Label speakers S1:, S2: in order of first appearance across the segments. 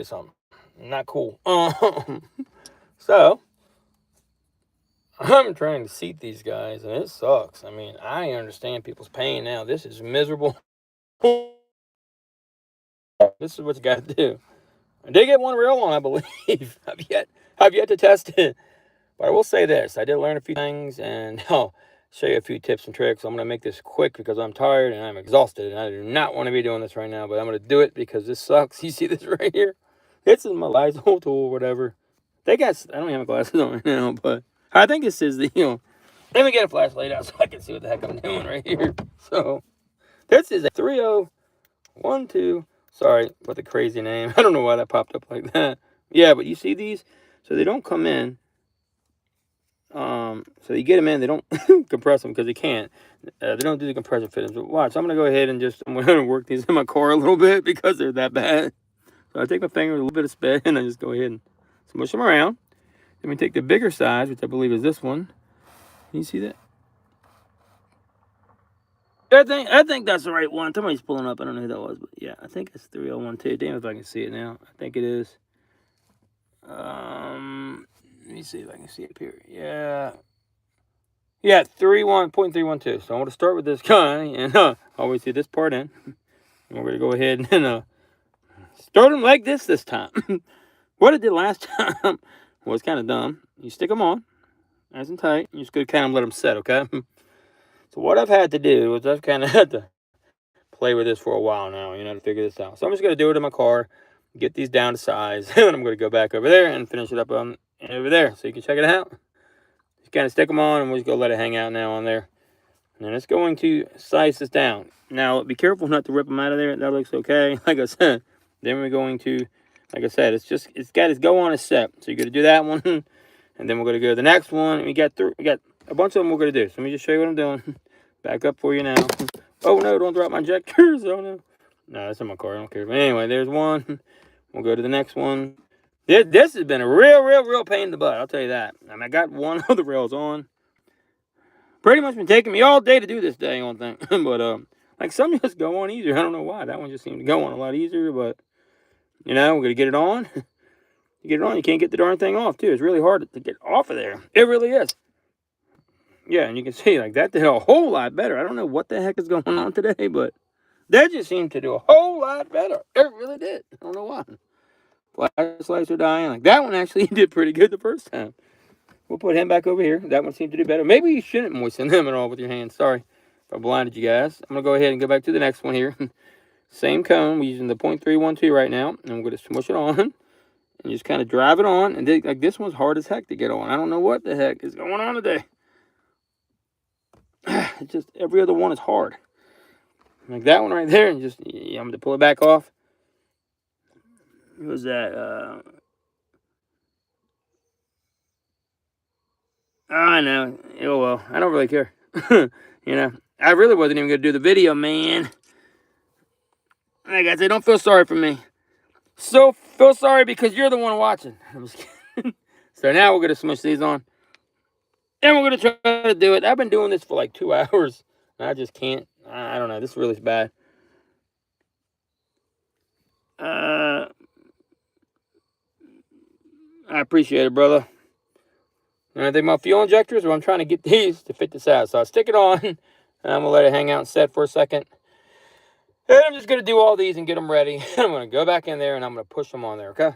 S1: something. Not cool. So I'm trying to seat these guys, and it sucks. I mean, I understand people's pain now. This is miserable. This is what you got to do. I did get one rail on, I believe. I've yet to test it. But I will say this. I did learn a few things, and I'll show you a few tips and tricks. I'm going to make this quick because I'm tired and I'm exhausted, and I do not want to be doing this right now, but I'm going to do it because this sucks. You see this right here? It's in my Lisle tool or whatever. I don't have my glasses on right now, but I think this is the, let me get a flashlight out so I can see what the heck I'm doing right here. So, this is a 3.012. Sorry for the crazy name. I don't know why that popped up like that. Yeah, but you see these? So they don't come in. So you get them in, they don't compress them because they can't. They don't do the compression fittings. But watch, I'm going to go ahead and I'm going to work these in my car a little bit because they're that bad. So I take my finger with a little bit of spit and I just go ahead and smush them around. Then we take the bigger size, which I believe is this one. Can you see that? I think that's the right one. Somebody's pulling up. I don't know who that was, but yeah, I think it's 3.012. Damn if I can see it now. I think it is. Let me see if I can see it up here. Yeah, 3.312. So I want to start with this guy and always see this part in. And we're going to go ahead and start them like this time. What I did last time was kind of dumb. You stick them on nice and tight. You just go kind of let them set, okay? So what I've had to do is I've kind of had to play with this for a while now, to figure this out. So I'm just going to do it in my car, get these down to size, and I'm going to go back over there and finish it up on over there so you can check it out. Just kind of stick them on, and we're just going to let it hang out now on there. And it's going to size this down. Now, be careful not to rip them out of there. That looks okay. Like I said, then we're going to, like I said, it's got its go on a set. So you're going to do that one, and then we're going to go to the next one. We got a bunch of them we're going to do. So let me just show you what I'm doing. Back up for you now. Oh, no, don't drop my injectors. Oh, no. No, that's in my car. I don't care. But anyway, there's one. We'll go to the next one. This has been a real pain in the butt. I'll tell you that. I mean, I got one of the rails on. Pretty much been taking me all day to do this dang on thing. But, like, some just go on easier. I don't know why. That one just seemed to go on a lot easier. But, we're going to get it on. You get it on, you can't get the darn thing off, too. It's really hard to get off of there. It really is. Yeah, and you can see, like, that did a whole lot better. I don't know what the heck is going on today, but that just seemed to do a whole lot better. It really did. I don't know why. Flashlights are dying. Like, that one actually did pretty good the first time. We'll put him back over here. That one seemed to do better. Maybe you shouldn't moisten them at all with your hands. Sorry if I blinded you guys. I'm going to go ahead and go back to the next one here. Same cone. We're using the 0.312 right now. And we're going to smush it on. And just kind of drive it on. And like, this one's hard as heck to get on. I don't know what the heck is going on today. It's just every other one is hard. Like that one right there. And just, I'm going to pull it back off. What was that? I know. Oh, well, I don't really care. I really wasn't even going to do the video, man. Like I said, don't feel sorry for me. So feel sorry because you're the one watching. I'm just kidding. So now we're going to smush these on. And we're going to try to do it. I've been doing this for like 2 hours. And I just can't. I don't know. This is really bad. I appreciate it, brother. And I think my fuel injectors, I'm trying to get these to fit this out. So I'll stick it on, and I'm going to let it hang out and set for a second. And I'm just going to do all these and get them ready. I'm going to go back in there, and I'm going to push them on there, okay?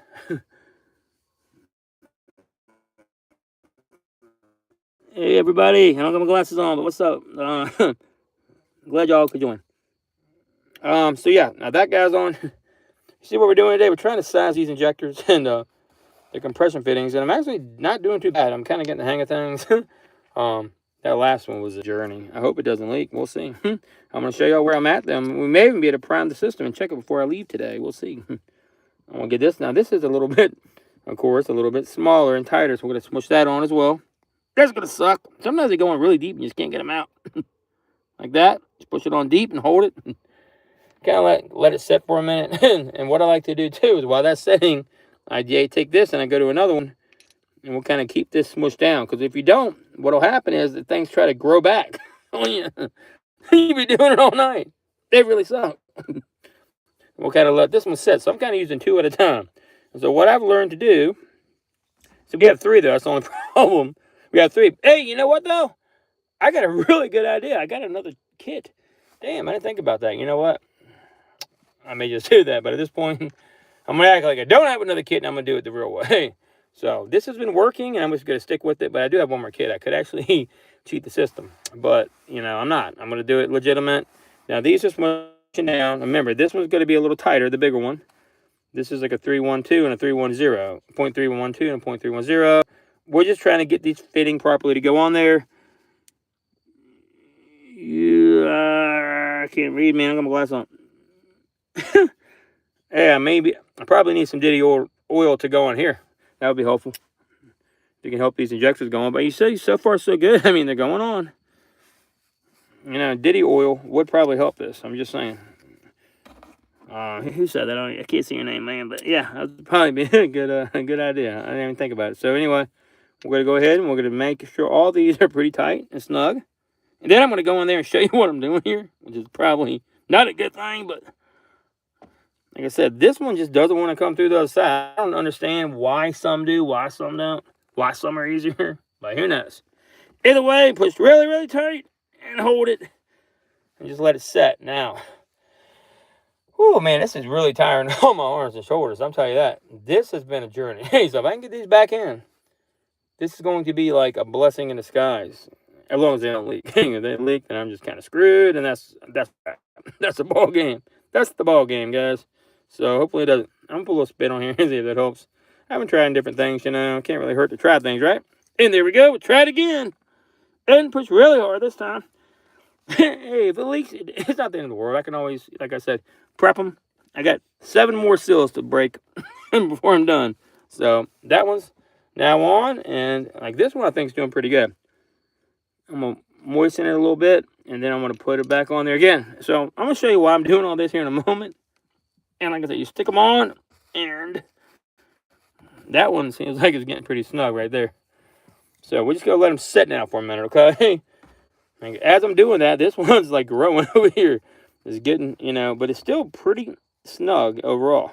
S1: Hey, everybody. I don't got my glasses on, but what's up? Glad y'all could join. So, yeah, now that guy's on. See what we're doing today? We're trying to size these injectors and the compression fittings, and I'm actually not doing too bad. I'm kind of getting the hang of things. That last one was a journey. I hope it doesn't leak. We'll see. I'm going to show y'all where I'm at. We may even be able to prime the system and check it before I leave today. We'll see. I'm going to get this. Now, this is a little bit, of course, a little bit smaller and tighter, so we're going to smush that on as well. That's going to suck. Sometimes they go in really deep and you just can't get them out. Like that. Just push it on deep and hold it. Kind of let it set for a minute. And what I like to do, too, is while that's setting, I take this and I go to another one. And we'll kind of keep this smushed down. Because if you don't, what will happen is that things try to grow back on you. You'll be doing it all night. They really suck. We'll kind of let this one set. So I'm kind of using 2 at a time. And so what I've learned to do, so we have 3 though, that's the only problem. We have 3. Hey, you know what though? I got a really good idea. I got another kit. Damn, I didn't think about that. You know what? I may just do that, but at this point, I'm going to act like I don't have another kit, and I'm going to do it the real way. So this has been working, and I'm just going to stick with it, but I do have one more kit. I could actually cheat the system, but, you know, I'm not. I'm going to do it legitimate. Now, these just motion down. Remember, this one's going to be a little tighter, the bigger one. This is like a 312 and a 310, 0.3112 and 0.310. We're just trying to get these fitting properly to go on there. I can't read, man. I got my glass on. Yeah, maybe. I probably need some Diddy oil to go on here. That would be helpful. You can help these injectors go on. But you see, so far so good. I mean, they're going on. You know, Diddy oil would probably help this. I'm just saying. Who said that? I can't see your name, man. But yeah, that would probably be a good idea. I didn't even think about it. So anyway, we're going to go ahead and we're going to make sure all these are pretty tight and snug. And then I'm going to go in there and show you what I'm doing here, which is probably not a good thing, but like I said, this one just doesn't want to come through the other side. I don't understand why some do, why some don't, why some are easier, but who knows. Either way, push really, really tight and hold it and just let it set. Now, oh man, this is really tiring on my arms and shoulders. I'm telling you that. This has been a journey. Hey, so if I can get these back in, this is going to be like a blessing in disguise. As long as they don't leak. If they leak, then I'm just kind of screwed, and that's the ball game. That's the ball game, guys. So hopefully it doesn't. I'm gonna put a little spit on here and see if that helps. I've been trying different things, you know. Can't really hurt to try things, right? And there we go. We'll try it again. And push really hard this time. Hey, if it leaks, it's not the end of the world. I can always, like I said, prep them. I got 7 more seals to break before I'm done. So that one's now on, and like this one I think is doing pretty good. I'm going to moisten it a little bit, and then I'm going to put it back on there again. So I'm going to show you why I'm doing all this here in a moment. And like I said, you stick them on, and that one seems like it's getting pretty snug right there. So we're just going to let them sit now for a minute, okay? And as I'm doing that, this one's like growing over here. It's getting, you know, but it's still pretty snug overall.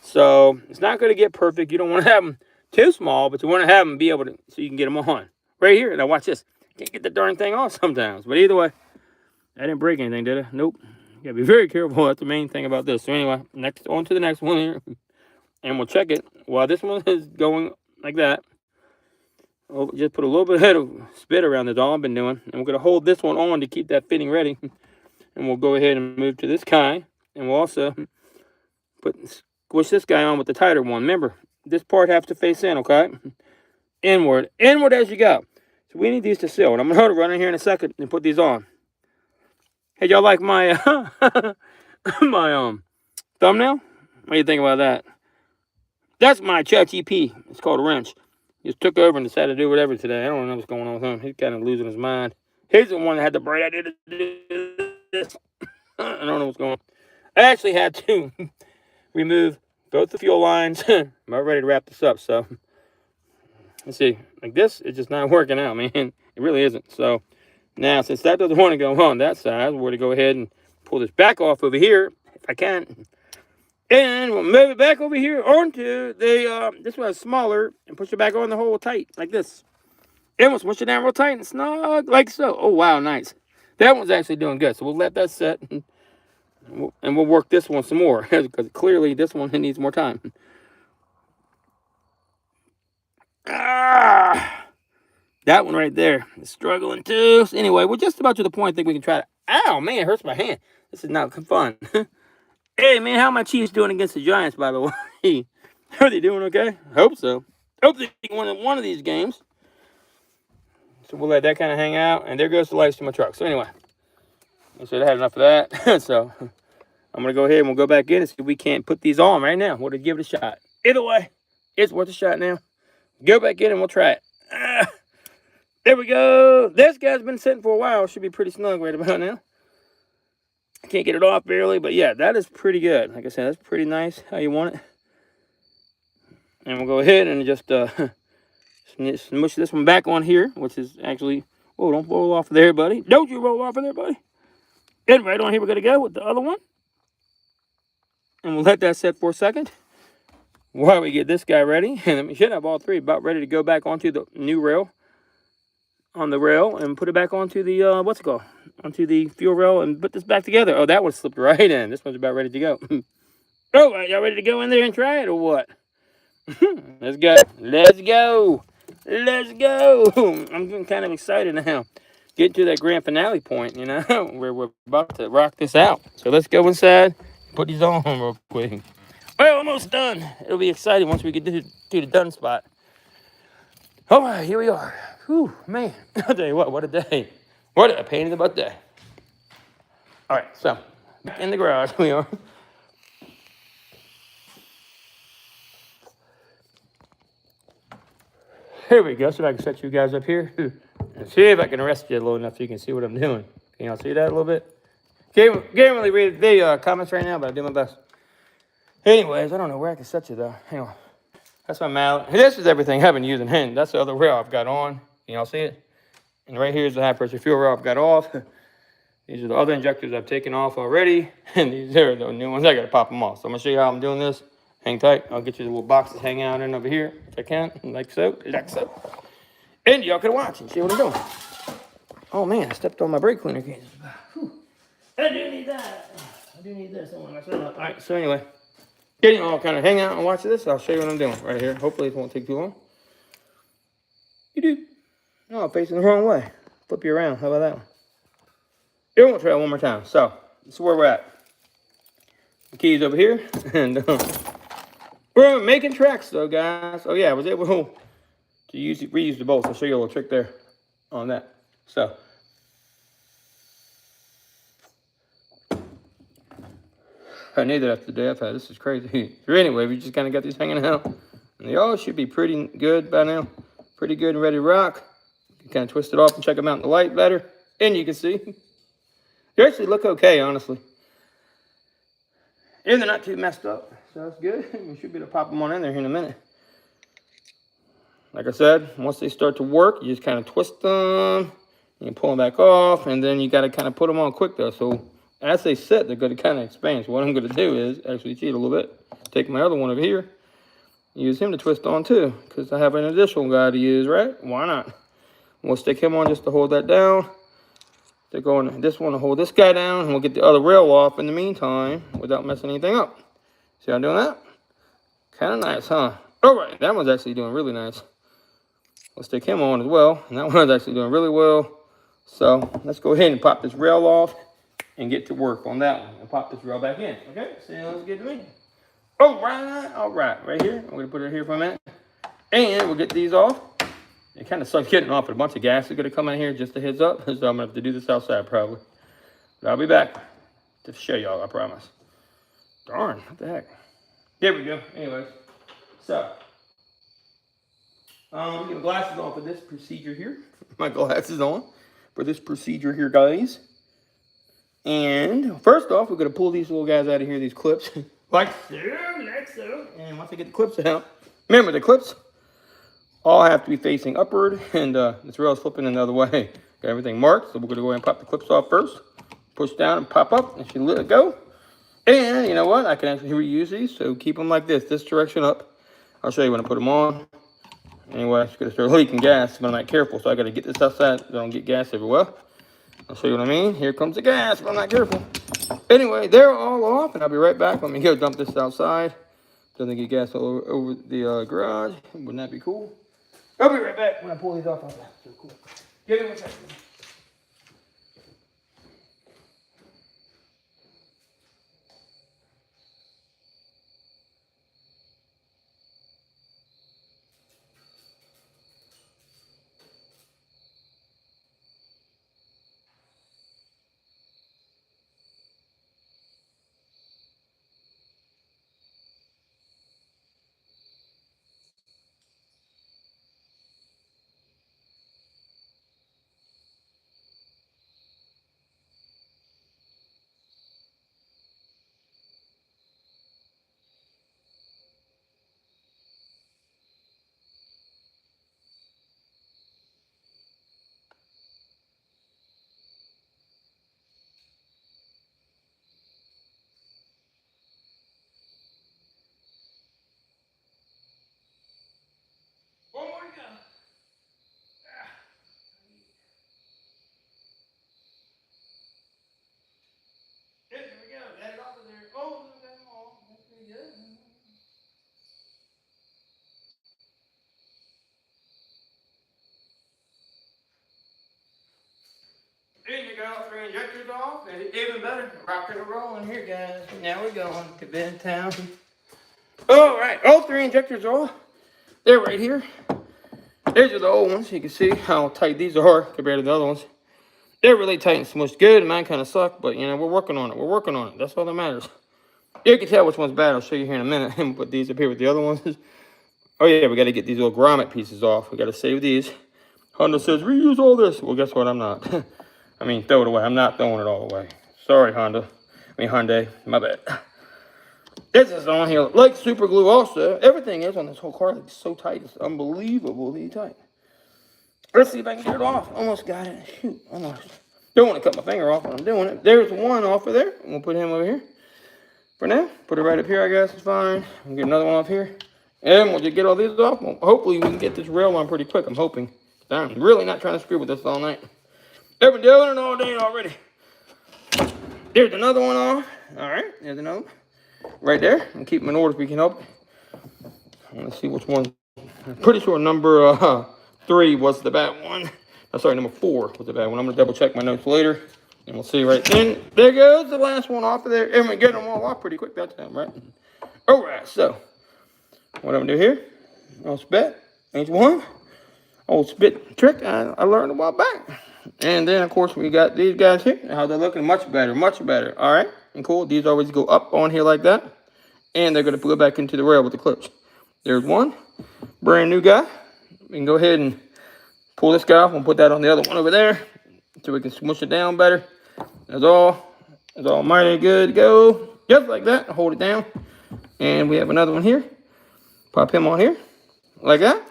S1: So it's not going to get perfect. You don't want to have them too small, but you want to have them be able to, so you can get them on. Right here. Now watch this. Can't get the darn thing off sometimes. But either way, I didn't break anything, did I? Nope. You gotta be very careful. That's the main thing about this. So anyway, on to the next one here. And we'll check it while this one is going like that. I'll just put a little bit of spit around this, all I've been doing. And we're going to hold this one on to keep that fitting ready. And we'll go ahead and move to this guy. And we'll also squish this guy on with the tighter one. Remember, this part has to face in, okay? Inward as you go. So we need these to seal. And I'm going to run in here in a second and put these on. Hey, y'all like my my thumbnail? What do you think about that? That's my ChatGPT. It's called a wrench. He just took over and decided to do whatever today. I don't know what's going on with him. He's kind of losing his mind. He's the one that had the bright idea to do this. I don't know what's going on. I actually had to remove both the fuel lines. I'm about ready to wrap this up. So let's see. Like this, it's just not working out, man. It really isn't. So now, since that doesn't want to go on that side, we're going to go ahead and pull this back off over here, if I can. And we'll move it back over here onto the, this one is smaller, and push it back on the hole tight, like this. And we'll push it down real tight and snug, like so. Oh, wow, nice. That one's actually doing good. So we'll let that set, and we'll work this one some more, because clearly this one needs more time. That one right there is struggling too. So anyway, we're just about to the point I think we can try to... Ow, man, it hurts my hand. This is not fun. Hey, man, how are my Chiefs doing against the Giants, by the way? Are they doing okay? I hope so. Hope they win one of these games. So we'll let that kind of hang out. And there goes the lights to my truck. So anyway, I should have had enough of that. So I'm going to go ahead and we'll go back in and see if we can't put these on right now. We'll just give it a shot. Either way, it's worth a shot now. Go back in and we'll try it. There we go. This guy's been sitting for a while. Should be pretty snug right about now. I can't get it off barely, but yeah, that is pretty good. Like I said, that's pretty nice how you want it. And we'll go ahead and just smush this one back on here, which is actually... Oh, don't roll off of there, buddy. Don't you roll off of there, buddy. And right on here, we're going to go with the other one. And we'll let that set for a second. while we get this guy ready. And we should have all three about ready to go back onto the new rail, on the rail, and put it back onto the, what's it called? Onto the fuel rail and put this back together. Oh, that one slipped right in. This one's about ready to go. Oh, y'all ready to go in there and try it or what? Let's go. Let's go. Let's go. I'm getting kind of excited now. Get to that grand finale point, you know, where we're about to rock this out. So let's go inside, put these on real quick. Well, almost done. It'll be exciting once we get to the done spot. All right, here we are. Whew, man. I'll tell you what a day. What a pain in the butt day. All right, so back in the garage we are. Here we go. So I can set you guys up here and see if I can rest you low enough so you can see what I'm doing. Can y'all see that a little bit? Can't really read the comments right now, but I'll do my best. Anyways, I don't know where I can set you though. Hang on. That's my mallet. This is everything I've been using. And that's the other rail I've got on. Can y'all see it? And right here is the high pressure fuel rail I've got off. These are the other injectors I've taken off already. And these are the new ones. I got to pop them off. So I'm going to show you how I'm doing this. Hang tight. I'll get you the little boxes hanging out in over here if I can. Like so. Like so. And y'all can watch and see what I'm doing. Oh man, I stepped on my brake cleaner case. I do need that. I do need this. All right, so anyway. Getting all kind of hang out and watch this. I'll show you what I'm doing right here. Hopefully it won't take too long. You do. No, I'm facing the wrong way. Flip you around. How about that one? Here, we'll try it one more time. So, this is where we're at. The key's over here. And we're making tracks, though, guys. Oh, yeah, I was able to reuse the bolts. I'll show you a little trick there on that. So, I knew that after the day I've had. This is crazy. So anyway, we just kind of got these hanging out. And they all should be pretty good by now. Pretty good and ready to rock. You can kind of twist it off and check them out in the light better. And you can see. They actually look okay, honestly. And they're not too messed up. So that's good. We should be able to pop them on in there here in a minute. Like I said, once they start to work, you just kind of twist them. You pull them back off. And then you got to kind of put them on quick, though. So as they sit, they're going to kind of expand. So what I'm going to do is actually cheat a little bit. Take my other one over here. Use him to twist on too. Because I have an additional guy to use, right? Why not? We'll stick him on just to hold that down. They're going this one to hold this guy down. And we'll get the other rail off in the meantime without messing anything up. See how I'm doing that? Kind of nice, huh? All right, that one's actually doing really nice. We'll stick him on as well. And that one's actually doing really well. So let's go ahead and pop this rail off and get to work on that one and pop this rail back in. Okay, so let's get to me. All right, right here. I'm going to put it here for a minute. And we'll get these off. It kind of sucks getting off, but a bunch of gas is going to come in here, just a heads up. So I'm going to have to do this outside probably. But I'll be back to show y'all, I promise. Darn, what the heck. There we go. Anyways, so get my glasses on for this procedure here. My glasses on for this procedure here, guys. And first off, we're going to pull these little guys out of here, these clips. like so. And once I get the clips out, remember the clips all have to be facing upward. And this rail is flipping another way. Got everything marked. So we're going to go ahead and pop the clips off first. Push down and pop up. And she let it go. And you know what? I can actually reuse these. So keep them like this direction up. I'll show you when I put them on. Anyway, I'm going to start leaking gas, but I'm not careful. So I got to get this outside so I don't get gas everywhere. I'll show you what I mean. Here comes the gas, but I'm not careful. Anyway, they're all off, and I'll be right back. Let me go dump this outside. Doesn't get gas all over the garage. Wouldn't that be cool? I'll be right back when I pull these off like that. So cool. Give me one second. There you go, 3 injectors off, and even better, rocking and rolling here, guys. Now we're going to bed town. All right, all 3 injectors are off. They're right here. These are the old ones. You can see how tight these are compared to the other ones. They're really tight and smushed good. Mine kind of suck, but you know, we're working on it. We're working on it. That's all that matters. You can tell which one's bad. I'll show you here in a minute. And put these up here with the other ones. Oh yeah, we got to get these little grommet pieces off. We got to save these. Honda says reuse all this. Well, guess what? I'm not. I mean, throw it away. I'm not throwing it all away. Sorry, Honda. I mean, Hyundai. My bad. This is on here like super glue also. Everything is on this whole car. It's so tight. It's unbelievably tight. Let's see if I can get it off. Almost got it. Shoot, almost. Don't want to cut my finger off when I'm doing it. There's one off of there. We'll put him over here. For now, put it right up here, I guess. It's fine. We'll get another one off here. And we'll just get all these off. Well, hopefully, we can get this rail on pretty quick. I'm hoping. I'm really not trying to screw with this all night. They've been doing it all day already. There's another one off. All right, there's another one. Right there. And keep them in order if we can help. Let's see which one. I'm pretty sure number 3 was the bad one. I'm sorry, number 4 was the bad one. I'm going to double check my notes later. And we'll see right then. There goes the last one off of there. And we get them all off pretty quick that time, right? All right, so what I'm going to do here, I'll spit. H1. Old spit trick I learned a while back. And then, of course, we got these guys here. How they're looking much better, much better. All right, and cool. These always go up on here like that. And they're going to go back into the rail with the clips. There's one. Brand new guy. We can go ahead and pull this guy off and put that on the other one over there so we can smush it down better. That's all. That's all mighty good to go. Just like that. Hold it down. And we have another one here. Pop him on here. Like that.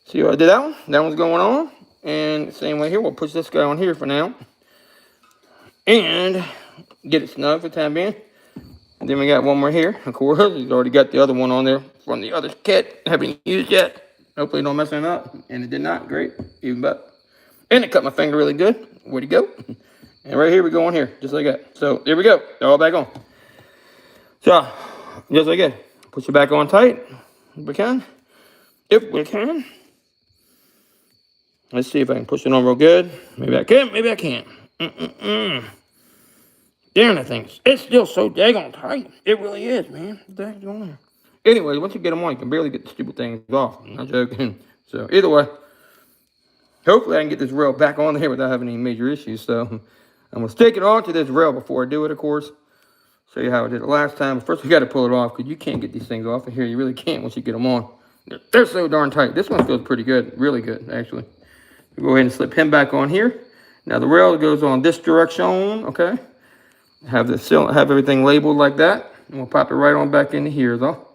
S1: See what I did that one? That one's going on. And same way here. We'll push this guy on here for now. And get it snug for the time being. And then we got one more here. Of course, he's already got the other one on there from the other kit. Haven't used yet. Hopefully don't mess it up. And it did not. Great. Even better. And it cut my finger really good. Where'd he go? And right here we go on here. Just like that. So there we go. They're all back on. So, just like that. Push it back on tight. If we can. If we can. Let's see if I can push it on real good. Maybe I can. Maybe I can't. Damn, that thing. It's still so daggone tight. It really is, man. What the heck's going on? Anyway, once you get them on, you can barely get the stupid things off. I'm not joking. So, either way, hopefully I can get this rail back on here without having any major issues. So, I'm going to stick it onto this rail before I do it, of course. Show you how I did it last time. First, we got to pull it off because you can't get these things off of here. You really can't once you get them on. They're so darn tight. This one feels pretty good. Really good, actually. We'll go ahead and slip him back on here. Now, the rail goes on this direction, okay? Have everything labeled like that. And we'll pop it right on back into here, though.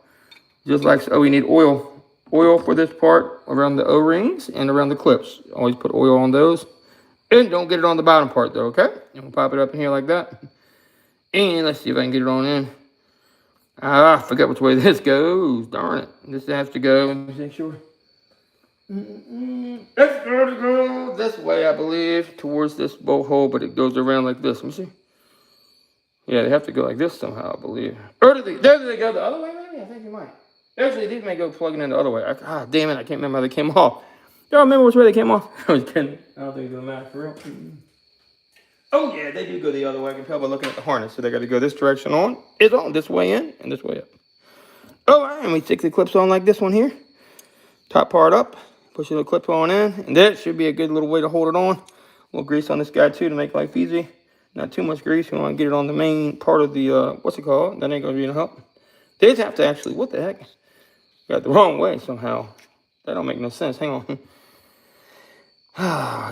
S1: Just like so. Oh, we need oil. Oil for this part around the O-rings and around the clips. Always put oil on those. And don't get it on the bottom part, though, okay? And we'll pop it up in here like that. And let's see if I can get it on in. I forgot which way this goes. Darn it. This has to go. Let me make sure. It's going to go this way, I believe, towards this bolt hole, but it goes around like this. Let me see. Yeah, they have to go like this somehow, I believe. Or do they go the other way, maybe? I think you might. Actually, these may go plugging in the other way. Damn it, I can't remember how they came off. Y'all remember which way they came off? I was kidding. I don't think it's going to matter for real. Oh, yeah, they do go the other way. I can tell by looking at the harness. So they got to go this direction on. It's on this way in and this way up. All right, and we stick the clips on like this one here. Top part up. Push the little clip on in. And that should be a good little way to hold it on. A little grease on this guy, too, to make life easy. Not too much grease. We want to get it on the main part of the, what's it called? That ain't going to be no help. They just have to actually, what the heck? Got it the wrong way somehow. That don't make no sense. Hang on.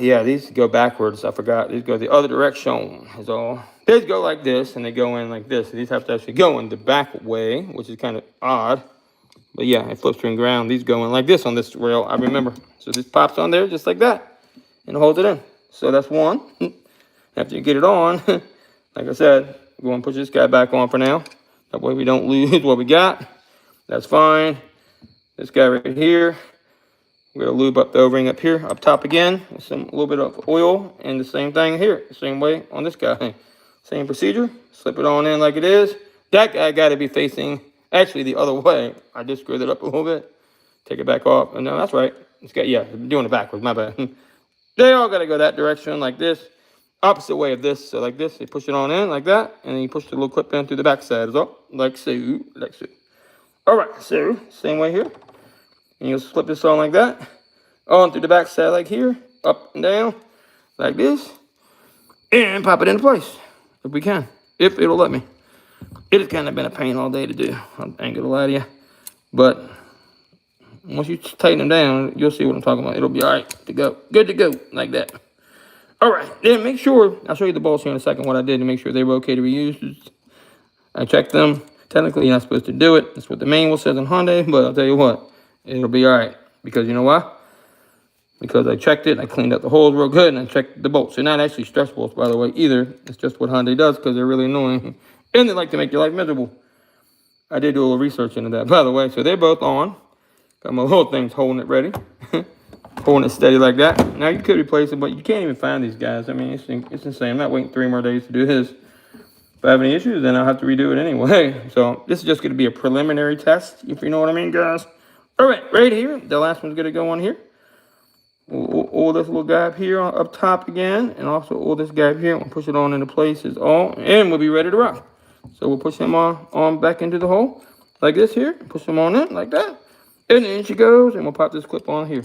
S1: Yeah, these go backwards. I forgot. These go the other direction is all. These go like this, and they go in like this. So these have to actually go in the back way, which is kind of odd. But yeah, it flips to the ground. These go in like this on this rail, I remember. So this pops on there just like that and holds it in. So that's one. After you get it on, like I said, we're going to push this guy back on for now. That way we don't lose what we got. That's fine. This guy right here. We're going to lube up the O-ring up here, up top again. With a little bit of oil. And the same thing here. Same way on this guy. Same procedure. Slip it on in like it is. That guy got to be facing, actually, the other way. I just screwed it up a little bit. Take it back off. No, that's right. It's got, yeah, I'm doing it backwards. My bad. They all got to go that direction like this. opposite way of this. So like this, you push it on in like that, and then you push the little clip in through the back side as well, like so, like so. All right, so same way here. And you'll slip this on like that, on through the back side like here, up and down, like this, and pop it into place if we can, if it'll let me. It has kind of been a pain all day to do, I ain't gonna lie to you. But once you tighten them down, you'll see what I'm talking about. It'll be all right to go, good to go, like that. All right, then make sure, I'll show you the bolts here in a second, what I did to make sure they were okay to be used. I checked them. Technically, you're not supposed to do it. That's what the manual says on Hyundai, but I'll tell you what, it'll be all right. Because you know why? Because I checked it, I cleaned up the holes real good, and I checked the bolts. They're not actually stretch bolts, by the way, either. It's just what Hyundai does because they're really annoying. And they like to make your life miserable. I did do a little research into that, by the way. So they're both on. Got my little things holding it ready. Holding it steady like that. Now, you could replace it, but you can't even find these guys. I mean, it's insane. I'm not waiting 3 more days to do this. If I have any issues, then I'll have to redo it anyway. So this is just going to be a preliminary test, if you know what I mean, guys. All right, right here. The last one's going to go on here. All this little guy up here up top again, and also all this guy up here. We'll push it on into place is all, and we'll be ready to rock. So we'll push him on back into the hole like this here. Push him on in like that, and in she goes, and we'll pop this clip on here.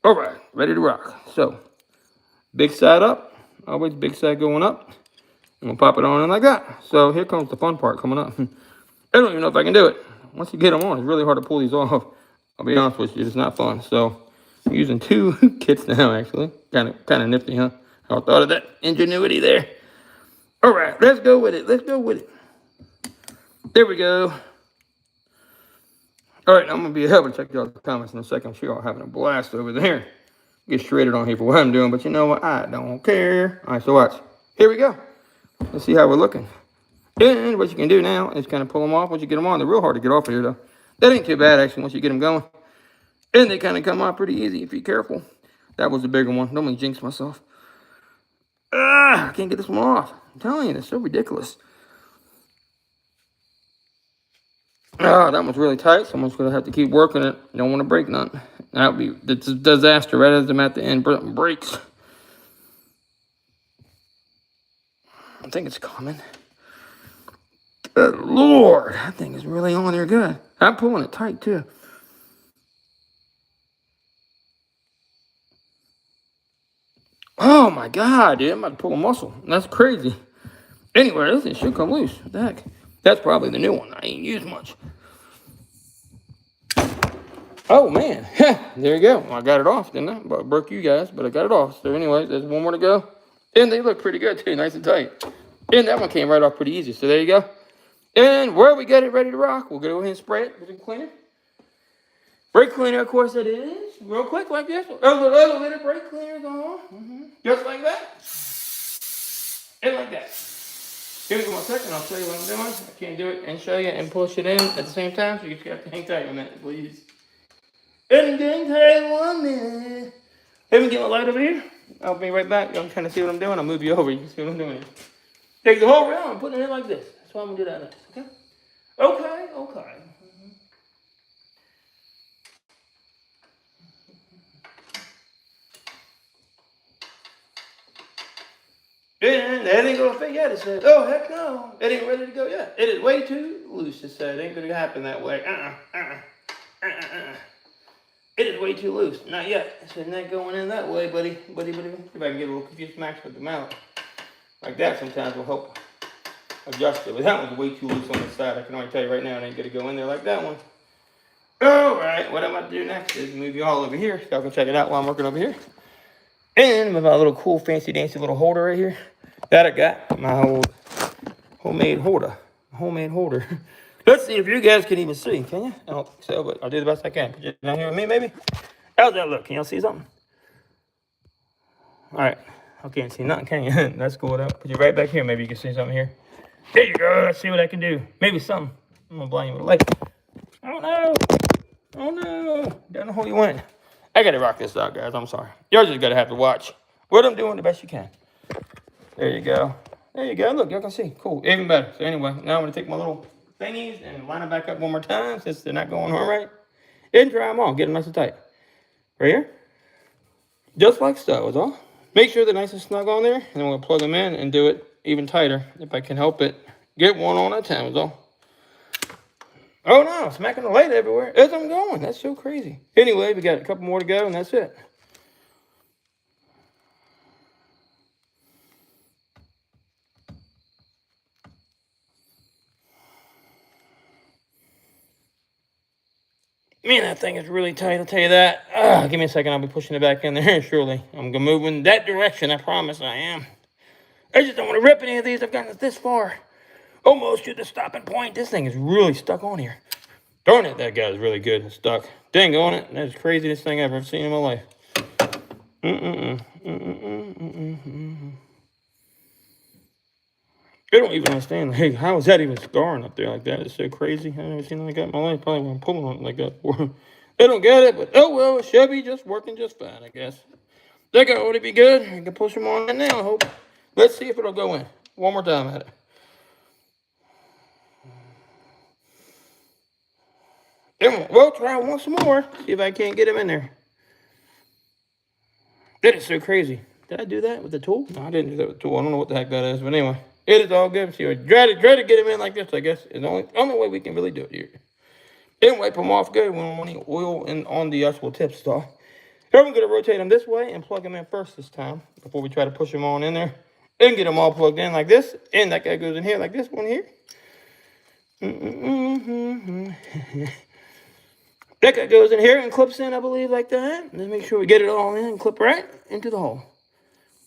S1: All right, ready to rock. So big side up, always big side going up, and we'll pop it on in like that. So here comes the fun part coming up. I don't even know if I can do it. Once you get them on, it's really hard to pull these off. I'll be honest with you, it's not fun. So I'm using 2 kits now, actually. Kind of nifty, huh? I thought of that ingenuity there. All right, let's go with it. Let's go with it. There we go. All right, I'm going to be able to check y'all's comments in a second. I'm sure y'all having a blast over there. Get shredded on here for what I'm doing, but you know what? I don't care. All right, so watch. Here we go. Let's see how we're looking. And what you can do now is kind of pull them off once you get them on. They're real hard to get off of here, though. That ain't too bad, actually, once you get them going. And they kind of come out pretty easy if you're careful. That was the bigger one. Don't make me jinx myself. I can't get this one off. I'm telling you, it's so ridiculous. That one's really tight. Someone's going to have to keep working it. You don't want to break none. That would be a disaster right as I'm at the end. Breaks. I think it's coming. Good Lord. That thing is really on there good. I'm pulling it tight, too. Oh, my God, dude. I'm about to pull a muscle. That's crazy. Anyway, this thing should come loose. What the heck? That's probably the new one. I ain't used much. Oh, man. There you go. I got it off, didn't I? But I broke you guys, but I got it off. So anyway, there's one more to go. And they look pretty good, too. Nice and tight. And that one came right off pretty easy. So there you go. And where we get it ready to rock, we'll go ahead and spray it with the cleaner. Brake cleaner, of course, it is. Real quick, like this. A little brake cleaner's on. Just like that. And like that. Give me 1 second, I'll show you what I'm doing. I can't do it and show you and push it in at the same time, so you just have to hang tight a minute, please. And hang tight 1 minute. Let me get my light over here. I'll be right back. I'm trying to see what I'm doing. I'll move you over. You can see what I'm doing. Take the whole round and put it in like this. That's why I'm going to do that next, okay? Okay. And that ain't gonna fit yet. It said, oh, heck no. It ain't ready to go yet. It is way too loose. It said, it ain't gonna happen that way. It is way too loose. Not yet. It said, not going in that way, buddy. If I can get a little confused max with the mallet. Like that sometimes will help adjust it. But that one's way too loose on the side. I can already tell you right now, it ain't gonna go in there like that one. All right, what I'm about to do next is move you all over here. So y'all can check it out while I'm working over here. And with my little cool, fancy, dancy little holder right here. That I got. My old homemade holder. Let's see if you guys can even see. Can you? I don't think so, but I'll do the best I can. Put you down here with me, maybe. How's that look? Can y'all see something? All right. I can't see nothing, can you? That's cool. Put you right back here. Maybe you can see something here. There you go. Let's see what I can do. Maybe something. I'm going to blind you with a light. Oh, no. Down the hole you went. I got to rock this out, guys. I'm sorry. Y'all just got to have to watch what I'm doing the best you can. There you go. Look, y'all can see. Cool. Even better. So anyway, now I'm going to take my little thingies and line them back up 1 more time since they're not going on right. And try them on. Get them nice and tight. Right here. Just like so is all. Make sure they're nice and snug on there, and then we'll plug them in and do it even tighter if I can help it. Get one on at a time is all. Oh no, smacking the light everywhere as I'm going. That's so crazy. Anyway, we got a couple more to go and that's it. Man, that thing is really tight, I'll tell you that. Give me a second, I'll be pushing it back in there surely. I'm gonna move in that direction, I promise I am. I just don't want to rip any of these. I've gotten this far. Almost to the stopping point. This thing is really stuck on here. Darn it, that guy's really good and stuck. Dang on it. That's the craziest thing I've ever seen in my life. I don't even understand. Hey, how is that even scarring up there like that? It's so crazy. I've never seen anything like that in my life. Probably when I'm pulling on it like that before. I don't get it, but oh well, it should be just working just fine, I guess. That guy ought to be good. I can push him on in now, I hope. Let's see if it'll go in. One more time at it. Then we'll try once more. See if I can't get him in there. That is so crazy. Did I do that with the tool? No, I didn't do that with the tool. I don't know what the heck that is, but anyway. It is all good. See, I try to get him in like this, I guess. It's the only way we can really do it here. Then wipe them off good when I'm running oil and on the actual tips, though. Here I'm going to rotate them this way and plug them in first this time before we try to push them on in there. And get them all plugged in like this. And that guy goes in here like this one here. That guy goes in here and clips in, I believe, like that. Let's make sure we get it all in and clip right into the hole.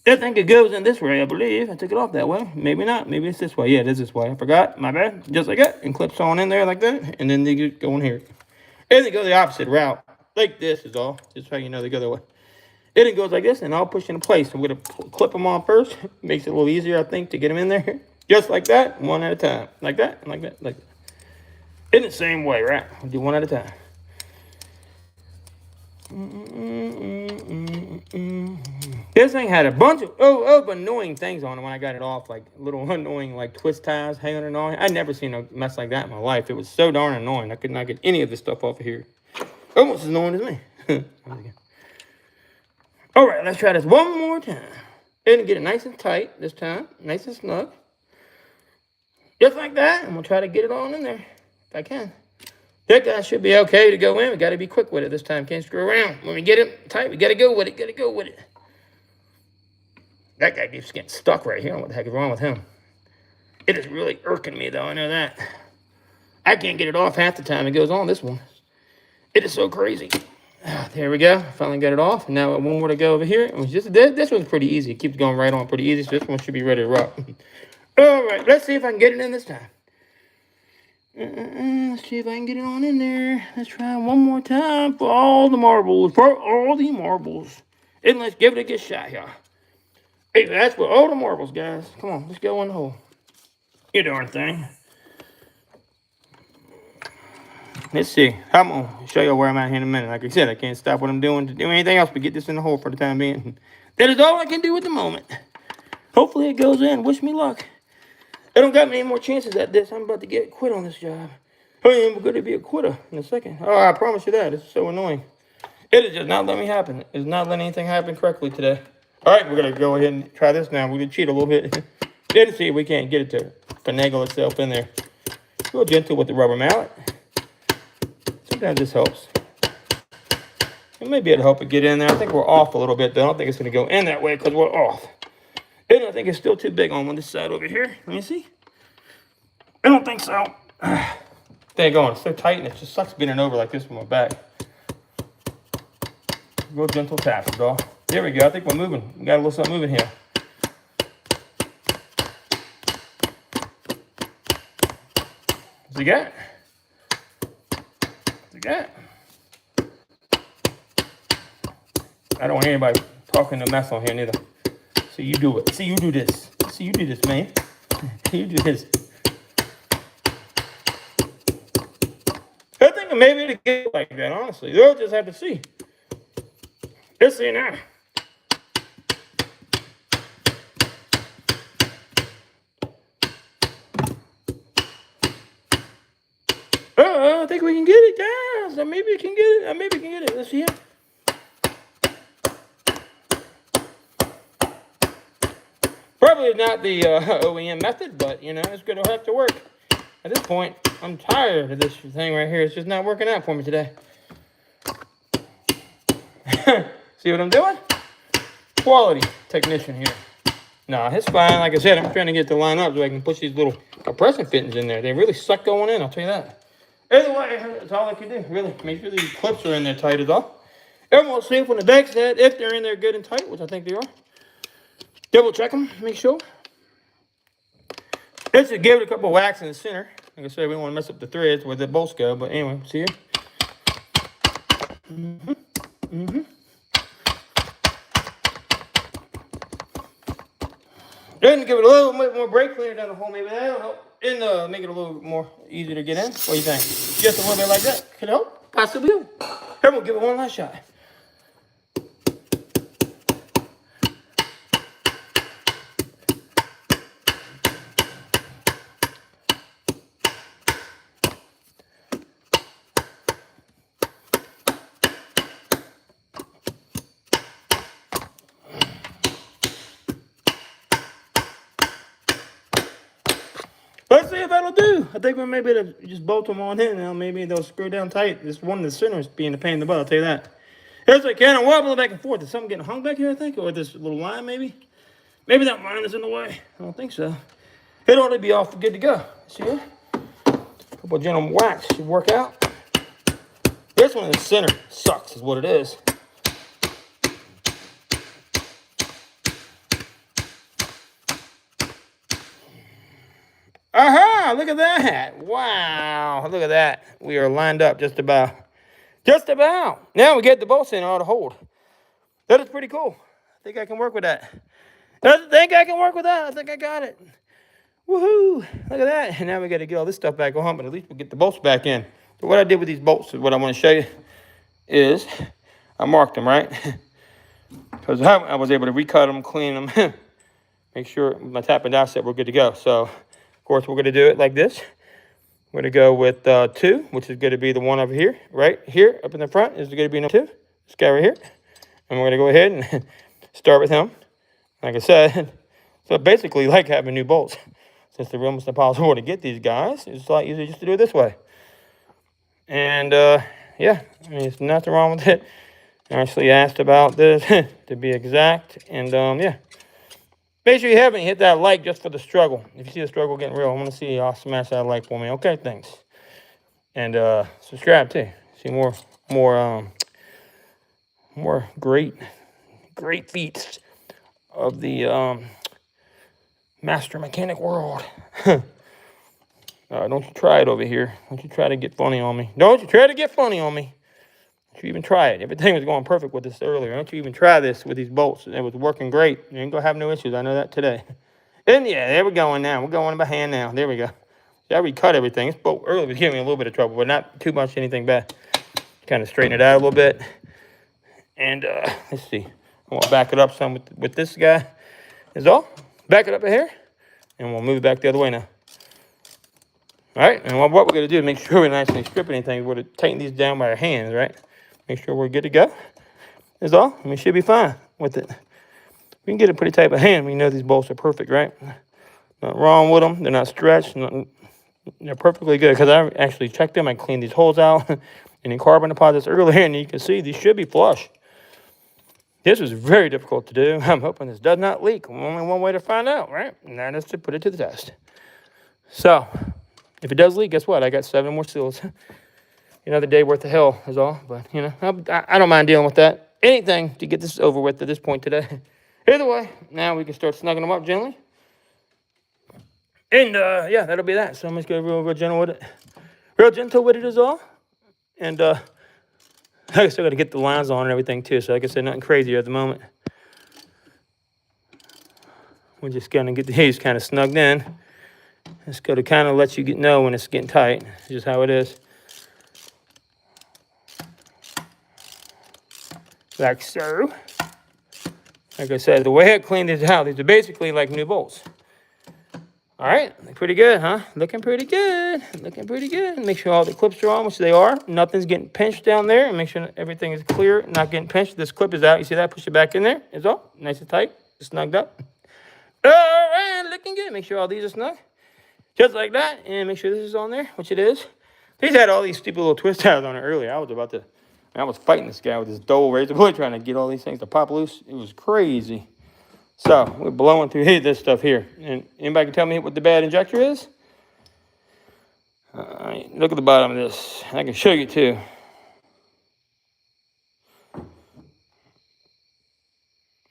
S1: I think it goes in this way, I believe. I took it off that way. Maybe not. Maybe it's this way. Yeah, it is this way. I forgot. My bad. Just like that. And clips on in there like that. And then they go in here. And they go the opposite route. Like this is all. Just how you know they go the way. And it goes like this, and I'll push into place. I'm going to clip them on first. Makes it a little easier, I think, to get them in there. Just like that. One at a time. Like that. And like that. Like that. In the same way, right? We'll do one at a time. This thing had a bunch of annoying things on it when I got it off, like little annoying like twist ties hanging on. I'd never seen a mess like that in my life. It was so darn annoying. I could not get any of this stuff off of here. Almost as annoying as me. All right, let's try this one more time. And get it nice and tight this time, nice and snug. Just like that. I'm gonna try to get it on in there if I can. That guy should be okay to go in. We got to be quick with it this time. Can't screw around. When we get it tight, we got to go with it. Got to go with it. That guy keeps getting stuck right here. I don't know what the heck is wrong with him. It is really irking me, though. I know that. I can't get it off half the time it goes on this one. It is so crazy. There we go. Finally got it off. And now one more to go over here. It was just this one's pretty easy. It keeps going right on pretty easy. So this one should be ready to rock. All right. Let's see if I can get it in this time. Let's see if I can get it on in there. Let's try one more time for all the marbles. For all the marbles. And let's give it a good shot here. Hey, that's for all the marbles, guys. Come on, let's go in the hole. You darn thing. Let's see. I'm going to show you where I'm at here in a minute. Like I said, I can't stop what I'm doing to do anything else but get this in the hole for the time being. That is all I can do at the moment. Hopefully it goes in. Wish me luck. I don't got many more chances at this. I'm about to get quit on this job. I am going to be a quitter in a second. Oh, I promise you that. It's so annoying. It is just not letting me happen. It's not letting anything happen correctly today. All right, we're going to go ahead and try this now. We're going to cheat a little bit. Then see if we can't get it to finagle itself in there. A little gentle with the rubber mallet. Sometimes this helps. It may be able to help it get in there. I think we're off a little bit, though. I don't think it's going to go in that way because we're off. And I think it's still too big on this side over here. Let me see. I don't think so. There you go. It's so tight and it just sucks bending over like this with my back. Real gentle taps, dog. There we go. I think we're moving. We got a little something moving here. What's he got? What's he got? I don't want anybody talking to mess on here neither. See you do it. See you do this. See you do this, man. You do this. I think maybe it'll get like that, honestly. They'll just have to see. Let's see now. I think we can get it, guys. Maybe we can get it. Maybe we can get it. Let's see it. Probably not the OEM method, but, you know, it's going to have to work. At this point, I'm tired of this thing right here. It's just not working out for me today. See what I'm doing? Quality technician here. No, it's fine. Like I said, I'm trying to get the line up so I can push these little compression fittings in there. They really suck going in, I'll tell you that. Either way, that's all I can do. Really, make sure these clips are in there tight as all. Everyone will see from the back side if they're in there good and tight, which I think they are. Double check them, make sure. Let's just give it a couple of whacks in the center. Like I said, we don't want to mess up the threads where the bolts go, but anyway, see here? Then give it a little bit more brake cleaner down the hole, maybe that'll help. And make it a little more easier to get in. What do you think? Just a little bit like that could help? Possibly. Here, we'll give it one last shot. Let's see if that'll do. I think we may be able to just bolt them on in now. Maybe they'll screw down tight. This one in the center is being a pain in the butt, I'll tell you that. Here's a can of wobbling back and forth. Is something getting hung back here, I think? Or this little line, maybe? Maybe that line is in the way. I don't think so. It ought to be off good to go. See here? A couple of gentle whacks should work out. This one in the center sucks is what it is. Aha! Look at that! Wow! Look at that. We are lined up just about. Just about. Now we get the bolts in all to hold. That is pretty cool. I think I can work with that. I think I can work with that. I think I got it. Woohoo! Look at that. And now we got to get all this stuff back on, but at least we'll get the bolts back in. So what I did with these bolts is what I want to show you is I marked them, right? Because I was able to recut them, clean them, make sure my tap and die set we're good to go. So, of course, we're going to do it like this. We're going to go with 2, which is going to be the one over here, right here, up in the front is going to be number 2. This guy right here. And we're going to go ahead and start with him. Like I said, so basically like having new bolts. Since they're almost impossible to get these guys, it's a lot easier just to do it this way. And, yeah, I mean, there's nothing wrong with it. I actually asked about this to be exact. And, yeah. Make sure you haven't hit that like just for the struggle. If you see the struggle getting real, I want to see y'all smash that like for me. Okay, thanks. And subscribe too. See more great feats of the master mechanic world. Don't you try it over here. Don't you try to get funny on me. Don't you try to get funny on me. Don't you even try it. Everything was going perfect with this earlier. Don't you even try this with these bolts. It was working great. You ain't going to have no issues. I know that today. And yeah, there we're going now. We're going by hand now. There we go. See, I recut everything. This bolt earlier was giving me a little bit of trouble, but not too much anything bad. Kind of straighten it out a little bit. And let's see. I want to back it up some with this guy. Is all. Back it up here. And we'll move it back the other way now. All right. And what we're going to do is make sure we're not actually stripping anything. We're going to tighten these down by our hands, right? Make sure we're good to go. That's all. I mean, should be fine with it. We can get it pretty tight by hand. We know these bolts are perfect, right? Nothing wrong with them. They're not stretched. They're perfectly good because I actually checked them. I cleaned these holes out and the carbon deposits earlier, and you can see these should be flush. This was very difficult to do. I'm hoping this does not leak. Only one way to find out, right? And that is to put it to the test. So, if it does leak, guess what? I got 7 more seals. Another day worth of hell is all. But, you know, I don't mind dealing with that. Anything to get this over with at this point today. Either way, now we can start snugging them up gently. And, yeah, that'll be that. So I'm just going to be real gentle with it. Real gentle with it is all. And, I still got to get the lines on and everything, too. So, like I said, nothing crazy at the moment. We're just going to get the haze kind of snugged in. It's going to kind of let you know when it's getting tight. It's just how it is. Like so. Like I said, the way I cleaned these out, these are basically like new bolts. All right, pretty good, huh? Looking pretty good. Looking pretty good. Make sure all the clips are on, which they are. Nothing's getting pinched down there. And make sure everything is clear, not getting pinched. This clip is out. You see that? Push it back in there. It's all nice and tight. It's snugged up. All right, looking good. Make sure all these are snug. Just like that. And make sure this is on there, which it is. These had all these stupid little twist ties on it earlier. I was fighting this guy with his dull razor blade trying to get all these things to pop loose. It was crazy. So we're blowing through this stuff here. And anybody can tell me what the bad injector is? Look at the bottom of this. I can show you too.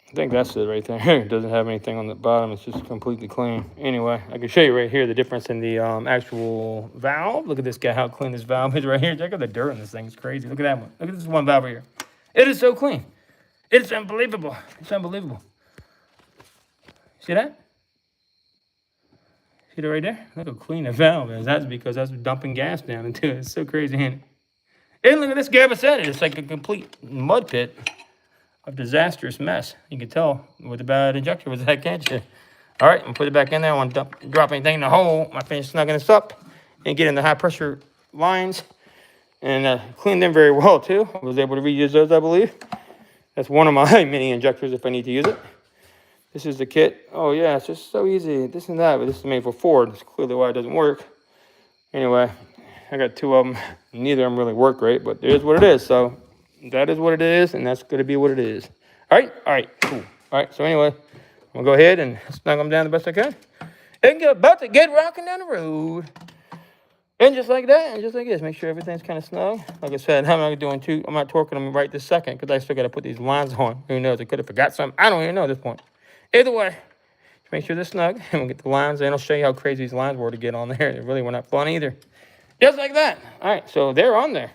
S1: I think that's it right there. It doesn't have anything on the bottom. It's just completely clean. Anyway, I can show you right here the difference in the actual valve. Look at this guy, how clean this valve is right here. Check out the dirt on this thing. It's crazy. Look at that one. Look at this one valve right here. It is so clean. It's unbelievable. It's unbelievable. See that? See that right there? Look how clean the valve is. That's because that's dumping gas down into it. It's so crazy, ain't it? And look at this gap beside it. It's like a complete mud pit. A disastrous mess. You can tell with the bad injector was that, can't you? All right, I'm gonna put it back in there. I want to drop anything in the hole. I finished snugging this up and get in the high pressure lines and clean them very well too. I was able to reuse those, I believe. That's one of my mini injectors if I need to use it. This is the kit. Oh yeah, it's just so easy. This and that, but this is made for Ford. That's clearly why it doesn't work. Anyway, I got two of them. Neither of them really work great, but it is what it is. So that is what it is, and that's going to be what it is. All right, cool. All right, so anyway, I'm going to go ahead and snug them down the best I can. And get about to get rocking down the road. And just like that, and just like this, make sure everything's kind of snug. Like I said, I'm not torquing them right this second because I still got to put these lines on. Who knows? I could have forgot something. I don't even know at this point. Either way, make sure they're snug, and we'll get the lines, and I'll show you how crazy these lines were to get on there. They really were not fun either. Just like that. All right, so they're on there.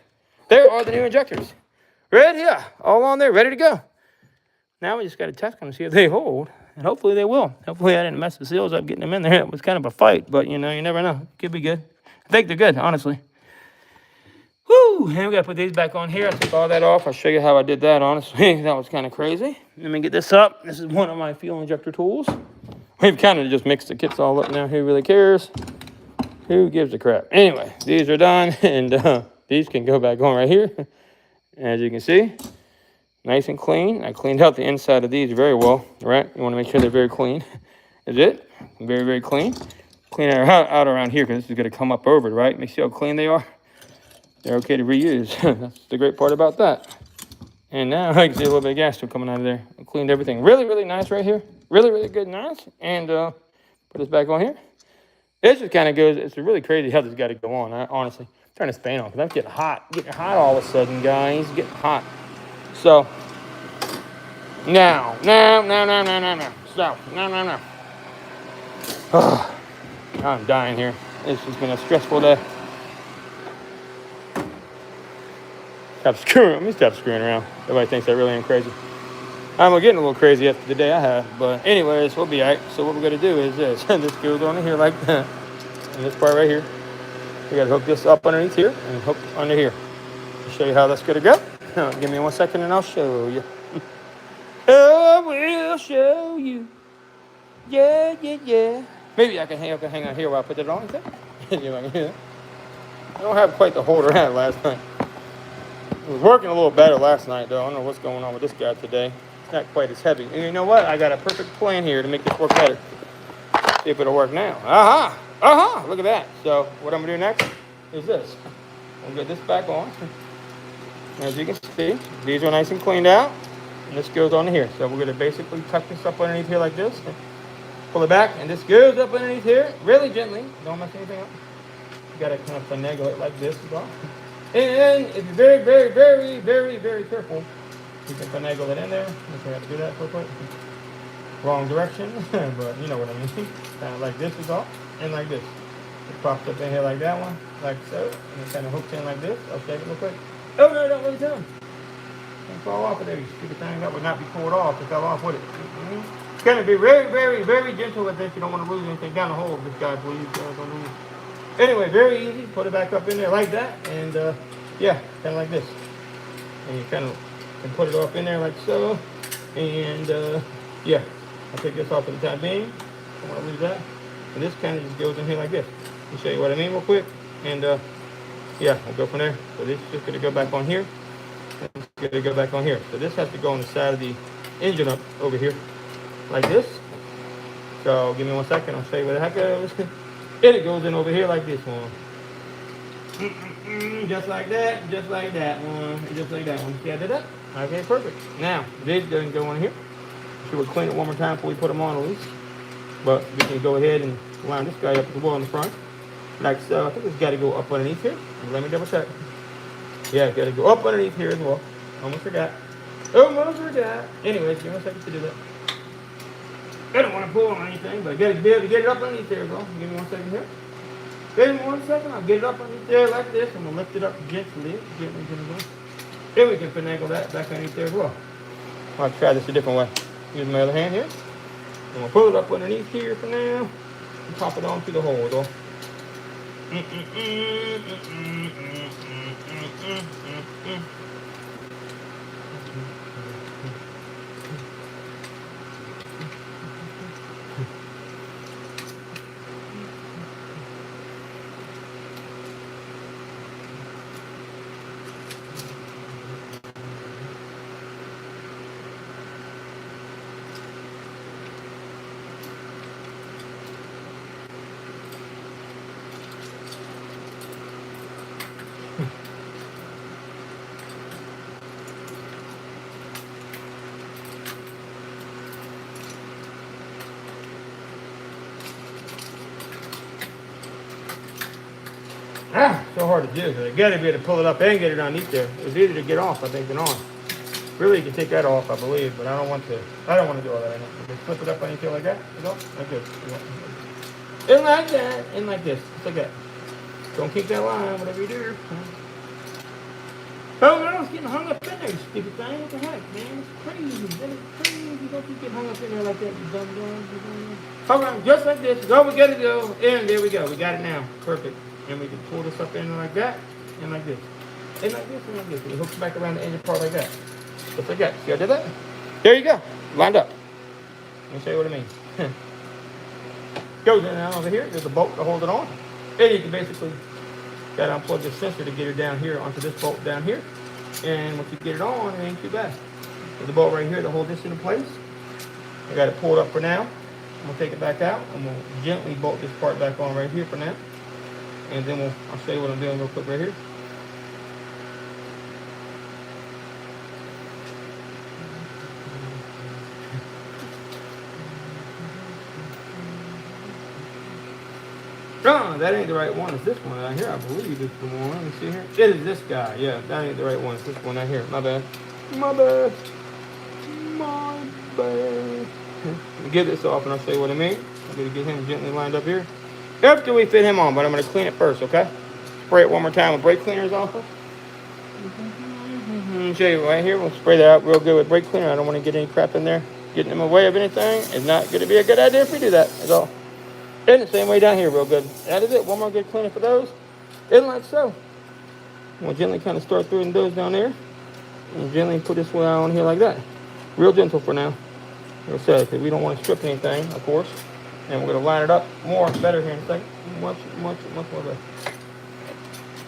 S1: There are the new injectors. Right here, all on there, ready to go. Now we just got to test them and see if they hold, and hopefully they will. Hopefully I didn't mess the seals up getting them in there. It was kind of a fight, but you know, you never know. Could be good. I think they're good, honestly. Woo! And we got to put these back on here. I took all that off. I'll show you how I did that, honestly. That was kind of crazy. Let me get this up. This is one of my fuel injector tools. We've kind of just mixed the kits all up now. Who really cares? Who gives a crap? Anyway, these are done, and these can go back on right here. As you can see, nice and clean. I cleaned out the inside of these very well, right? You want to make sure they're very clean. Is it? Very, very clean. Clean it out around here because this is going to come up over it, right? Make sure how clean they are. They're okay to reuse. That's the great part about that. And now I can see a little bit of gas still coming out of there. I cleaned everything really, really nice right here. Really, really good, nice. And put this back on here. This just kind of goes, it's really crazy how this got to go on, honestly. Turn this fan on because I'm getting hot all of a sudden, guys. Getting hot. So now. So no. Oh, I'm dying here. It's just been a stressful day. Let me stop screwing around. Everybody thinks I really am crazy. I'm getting a little crazy after the day I have, but anyways, we'll be all right. So what we're gonna do is this. This goes on here like that, and this part right here. We gotta hook this up underneath here and hook under here. I'll show you how that's gonna go. Give me 1 second and I'll show you. Oh, I will show you. Yeah. Maybe I can hang out here while I put it on. I don't have quite the holder I had last night. It was working a little better last night, though. I don't know what's going on with this guy today. It's not quite as heavy. And you know what? I got a perfect plan here to make this work better. See if it'll work now. Look at that. So what I'm going to do next is this. I'll get this back on. As you can see, these are nice and cleaned out. And this goes on here. So we're going to basically tuck this up underneath here like this. Pull it back, and this goes up underneath here really gently. Don't mess anything up. You got to kind of finagle it like this as well. And if you're very, very, very, very, very careful, you can finagle it in there. I'm going to have to do that real quick. Wrong direction, but you know what I mean. Kind of like this is all, and like this. It pops up in here like that one, like so, and it kind of hooks in like this. I'll shake it real quick. Oh no, don't really tell me. Don't fall off of there. You stupid thing that would not be pulled off. It fell off with it. It's going to be very, very, very gentle with this. You don't want to lose anything down the hole. This guy, please. Anyway, very easy. Put it back up in there like that, and yeah, kind of like this. And you kind of can put it off in there like so, and yeah, I'll take this off for the time being. Don't want to lose that. And this kind of just goes in here like this. Let me show you what I mean real quick, and yeah, we'll go from there. So this is just going to go back on here. It's going to go back on here. So this has to go on the side of the engine up over here, like this. So give me 1 second. I'll show you where the heck goes. And it goes in over here like this one. Just like that. Just like that one. Just like that one. See how I did that? Okay, perfect. Now, this doesn't go in here. So we'll clean it one more time before we put them on at least. But we can go ahead and line this guy up as well in the front. Like so. I think it's got to go up underneath here. Let me double check. Yeah, it's got to go up underneath here as well. Almost forgot. Almost forgot. Anyways, give me a second to do that. I don't want to pull on anything, but I got to be able to get it up underneath there, bro. Give me 1 second here. Give me 1 second. I'll get it up underneath there like this. I'm going to lift it up gently. Then we can finagle that back underneath there as well. I'll try this a different way. Use my other hand here. I'm going to pull it up underneath here for now. And pop it onto the hole, though. So hard to do. So you gotta be able to pull it up and get it underneath there. It's easier to get off, I think, than on. Really, you can take that off, I believe, but I don't want to. I don't want to do all that. Just flip it up underneath there like that. You know, like this. And like that, and like this. Just like that. Don't keep that line, whatever you do. Oh no, it's getting hung up in there, you stupid thing. What the heck, man? It's crazy. That is crazy. Don't you get hung up in there like that, you dumb dumb. Okay, just like this. Go, we gotta go. And there we go. We got it now. Perfect. And we can pull this up in like that, and like this. And like this, and like this. And it hooks back around the engine part like that. Just like that. See how I did that? There you go. Lined up. Let me show you what I mean. Goes in now over here. There's a bolt to hold it on. And you can basically got to unplug the sensor to get it down here onto this bolt down here. And once you get it on, it ain't too bad. There's a bolt right here to hold this into place. I got it pulled up for now. I'm going to take it back out. I'm going to gently bolt this part back on right here for now. And then I'll show you what I'm doing real quick right here. Oh, that ain't the right one. It's this one out here. I believe it's the one. Let me see here. It is this guy. Yeah, that ain't the right one. It's this one out here. My bad. My bad. My bad. Let me get this off and I'll show you what I mean. I'm going to get him gently lined up here. After we fit him on, but I'm going to clean it first, okay? Spray it one more time with brake cleaners off of. Show you right here. We'll spray that out real good with brake cleaner. I don't want to get any crap in there. Getting in the way of anything is not going to be a good idea if we do that at all. And the same way down here real good. That is it. One more good cleaner for those. And like so. We'll gently kind of start throwing those down there. And gently put this one on here like that. Real gentle for now. Like I said, because we don't want to strip anything, of course. And we're going to line it up more, better here in a second. Much more better.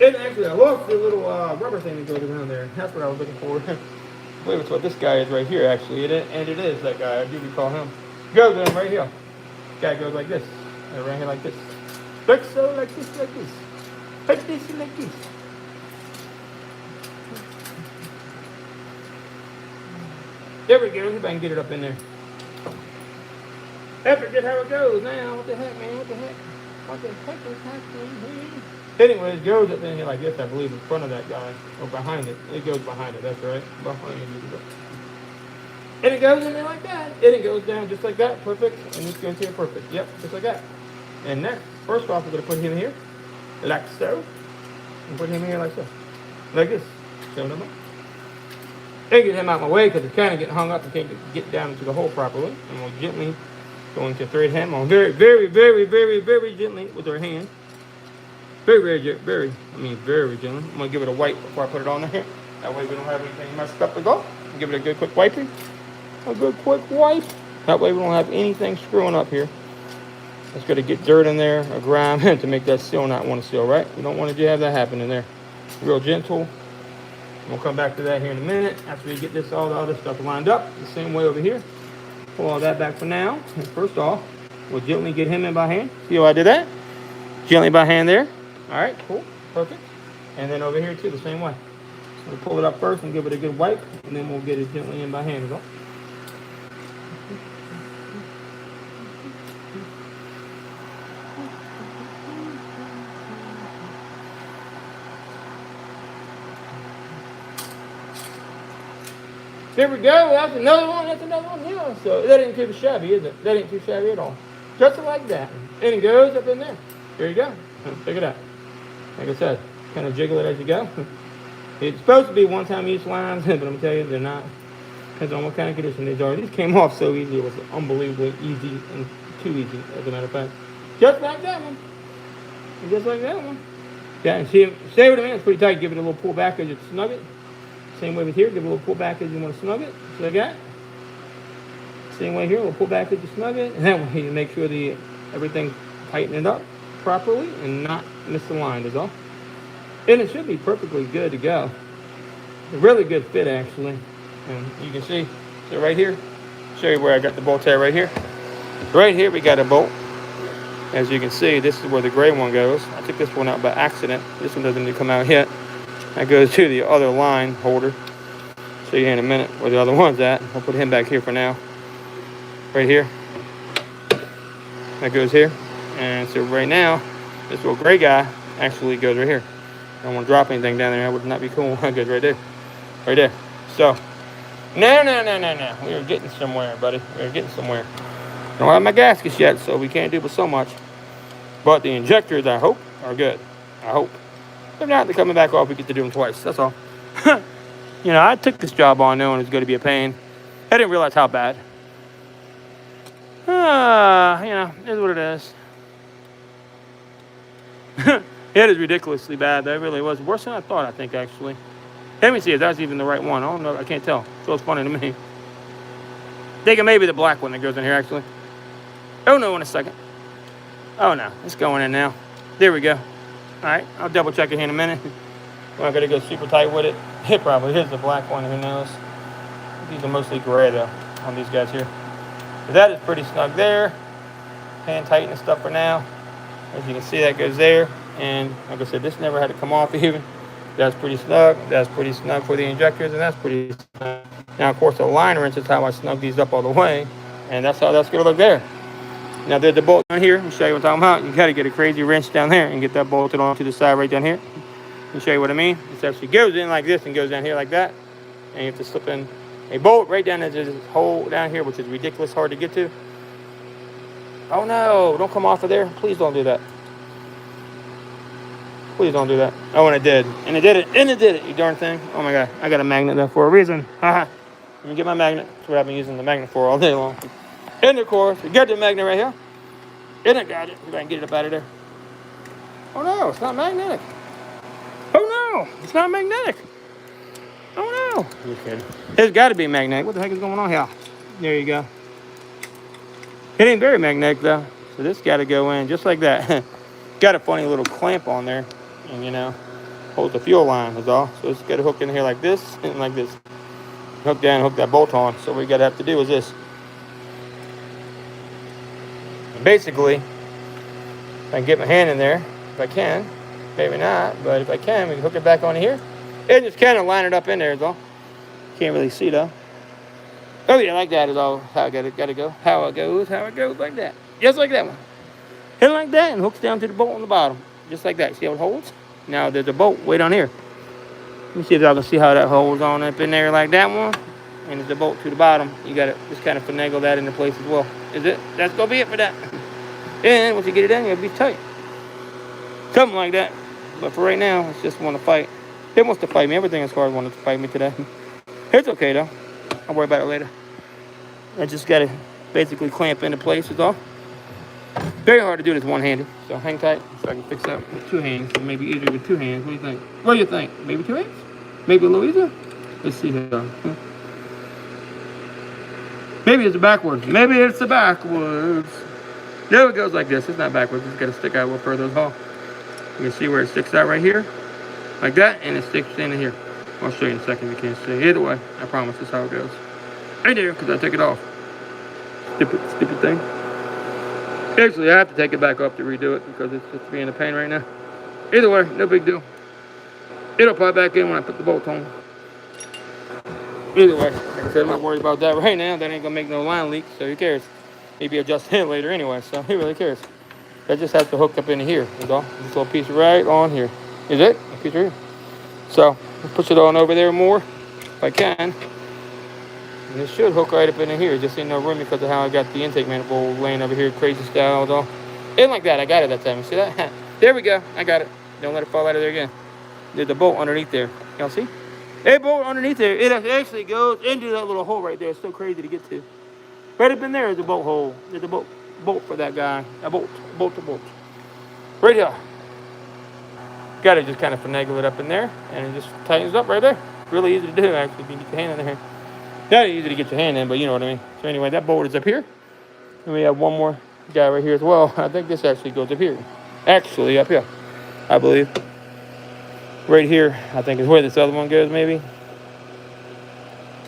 S1: And actually, I lost the little rubber thing that goes around there. That's what I was looking for. I believe it's what this guy is right here, actually. And it is that guy. I do recall him. Goes in right here. This guy goes like this. Around here like this. Like so, like this, like this. Like this and like this. There we go. See if I can get it up in there. I forget how it goes now. What the heck, man? What the heck? What the heck is happening here? Anyways, it goes up in here like this, I believe, in front of that guy. Or behind it. It goes behind it, that's right. Behind it. And it goes in there like that. And it goes down just like that. Perfect. And this goes here perfect. Yep, just like that. And next, first off, we're going to put him here. Like so. And put him here like so. Like this. Show them up. And get him out of my way because it's kind of getting hung up and can't get down into the hole properly. And we'll gently going to thread him on very, very, very, very, very gently with our hand. Very, very gently. I'm going to give it a wipe before I put it on there. That way we don't have anything messed up to go. Give it a good quick wiping. A good quick wipe. That way we don't have anything screwing up here. It's going to get dirt in there or grime to make that seal not want to seal, right? We don't want to have that happen in there. Real gentle. We'll come back to that here in a minute after we get all the other stuff lined up. The same way over here. Pull all that back for now. And first off, We'll gently get him in by hand. See how I did that? Gently by hand there. All right, cool, perfect. And then over here too, the same way. So we'll pull it up first and give it a good wipe, and then we'll get it gently in by hand as well. There we go. That's another one. That's another one. Yeah. So that ain't too shabby, is it? That ain't too shabby at all. Just like that. And it goes up in there. There you go. Check it out. Like I said, kind of jiggle it as you go. It's supposed to be one-time use lines, but I'm gonna tell you they're not. Depends on what kind of condition these are. These came off so easy. It was unbelievably easy and too easy, as a matter of fact. Just like that one. And just like that one. Yeah. And see what I mean? It's pretty tight. Give it a little pull back as you snug it. Same way with here, give it a little pull back as you want to snug it. So like that. Same way here, we'll pull back as you snug it. And that way you make sure everything tighten it up properly and not misaligned is all. And it should be perfectly good to go. A really good fit actually. And you can see, so right here, show you where I got the bolt at right here. Right here we got a bolt. As you can see, this is where the gray one goes. I took this one out by accident. This one doesn't need to come out yet. That goes to the other line holder. Show you in a minute where the other one's at. I'll put him back here for now. Right here. That goes here. And so right now, this little gray guy actually goes right here. I don't want to drop anything down there. That would not be cool. That goes right there. Right there. So, no. We are getting somewhere, buddy. We are getting somewhere. I don't have my gaskets yet, so we can't do but so much. But the injectors, I hope, are good. I hope. If not, they're coming back off. We get to do them twice. That's all. You know, I took this job on knowing it was going to be a pain. I didn't realize how bad. You know, it is what it is. It is ridiculously bad. That really was worse than I thought, I think, actually. Let me see if that's even the right one. I don't know. I can't tell. So it's funny to me. Thinking maybe the black one that goes in here, actually. Oh, no, in a second. Oh, no. It's going in now. There we go. All right, I'll double check it here in a minute. We're not gonna go super tight with it. It probably is the black one, who knows. These are mostly gray though, on these guys here. But that is pretty snug there. Hand tighten and stuff for now. As you can see, that goes there. And like I said, this never had to come off even. That's pretty snug. That's pretty snug for the injectors, and that's pretty snug. Now, of course, the line wrench is how I snug these up all the way. And that's how that's gonna look there. Now there's the bolt down here. Let me show you what I'm talking about. You gotta get a crazy wrench down there and get that bolted onto the side right down here. Let me show you what I mean. It actually goes in like this and goes down here like that. And you have to slip in a bolt right down into this hole down here, which is ridiculous hard to get to. Oh no, don't come off of there. Please don't do that. Please don't do that. Oh, and it did. And it did it. And it did it, you darn thing. Oh my God, I got a magnet there for a reason. Haha. Let me get my magnet. That's what I've been using the magnet for all day long. And of course, we got the magnet right here. And I got it. If I can get it up out of there. Oh no, it's not magnetic. Oh no, it's not magnetic. Oh no. Just kidding. It's got to be magnetic. What the heck is going on here? There you go. It ain't very magnetic though. So this got to go in just like that. Got a funny little clamp on there. And you know, holds the fuel line is all. So it's got to hook in here like this and like this. Hook down, hook that bolt on. So what we got to have to do is this. Basically, if I can get my hand in there, if I can, maybe not, but if I can, we can hook it back on here and just kind of line it up in there is all. Can't really see though. Oh yeah, like that is all how I gotta go. How it goes like that. Just like that one. Hit it like that and hooks down to the bolt on the bottom. Just like that. See how it holds? Now there's a bolt way down here. Let me see if y'all can see how that holds on up in there like that one. And there's a bolt to the bottom. You gotta just kind of finagle that into place as well. Is it? That's gonna be it for that. And once you get it in, it'll be tight. Something like that. But for right now, it's just want to fight. It wants to fight me. Everything is hard wanting to fight me today. It's okay though. I'll worry about it later. I just gotta basically clamp into place is all. Very hard to do this one-handed. So hang tight so I can fix that with two hands. It may be easier with two hands. What do you think? What do you think? Maybe two hands? Maybe a little easier? Let's see here. Maybe it's backwards. Maybe it's the backwards. There it goes like this. It's not backwards. It's got to stick out a little further as well. You can see where it sticks out right here. Like that. And it sticks in here. I'll show you in a second if you can't see. Either way, I promise this is how it goes. Right there, because I took it off. Stupid thing. Actually, I have to take it back off to redo it because it's just being a pain right now. Either way, no big deal. It'll pop back in when I put the bolts on. Either way, like I said, I'm not worried about that right now. That ain't gonna make no line leaks, so who cares? Maybe adjust it later anyway, so who really cares? That just has to hook up into here. That's all. This little piece right on here. Is it? A piece right here. So I'll push it on over there more if I can. And it should hook right up into here. Just ain't no room because of how I got the intake manifold laying over here, crazy style, though. And like that, I got it that time. You see that? There we go. I got it. Don't let it fall out of there again. There's the bolt underneath there. Y'all see? That bolt underneath there, it actually goes into that little hole right there. It's so crazy to get to. Right up in there is the bolt hole. There's a bolt for that guy. A bolt to bolt. Right here. Got to just kind of finagle it up in there, and it just tightens up right there. Really easy to do, actually, if you get your hand in there. Not easy to get your hand in, but you know what I mean. So anyway, that bolt is up here. And we have one more guy right here as well. I think this actually goes up here. Actually, up here, I believe. Right here, I think is where this other one goes, maybe.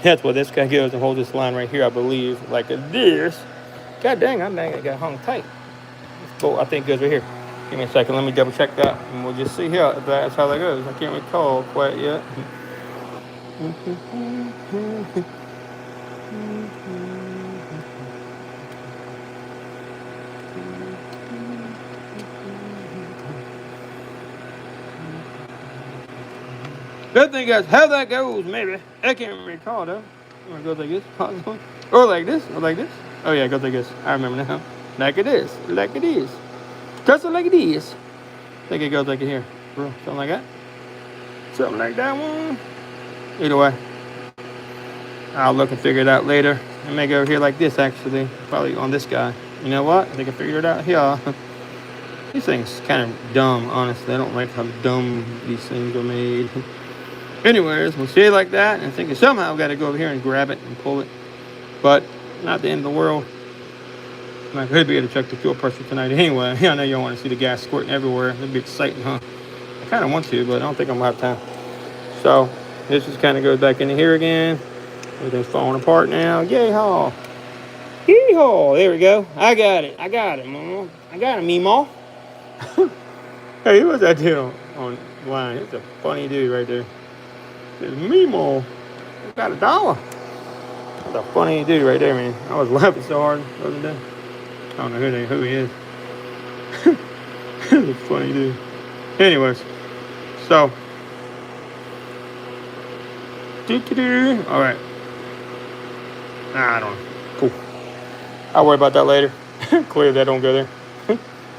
S1: That's where this guy goes and holds this line right here, I believe, like this. God dang, it got hung tight. This bolt, I think, goes right here. Give me a second, let me double check that, and we'll just see here if that's how that goes. I can't recall quite yet. Good thing is how that goes, maybe. I can't recall though. It goes like this, possibly. Or like this, or like this. Oh yeah, it goes like this. I remember now. Like it is. Like it is. Just like it is. I think it goes like it here. Something like that. Something like that one. Either way. I'll look and figure it out later. I may go over here like this actually. Probably on this guy. You know what? I think I figured it out here. These things kind of dumb, honestly. I don't like how dumb these things are made. Anyways, we'll see it like that. And thinking somehow I've got to go over here and grab it and pull it. But not the end of the world. I could be able to check the fuel pressure tonight anyway. I know y'all want to see the gas squirting everywhere. It'd be exciting, huh? I kind of want to, but I don't think I'm going to have time. So, this just kind of goes back into here again. Everything's falling apart now. Yay-haw. Yee-haw. There we go. I got it, Mama. I got it, Meemaw. Hey, who was that dude on line? It's a funny dude right there. It's Meemaw. I got $1. That's a funny dude right there, man. I was laughing so hard the other day. I don't know who he is. It's a funny dude. Anyways, so. All right. I don't know. Cool. I'll worry about that later. Clear that don't go there.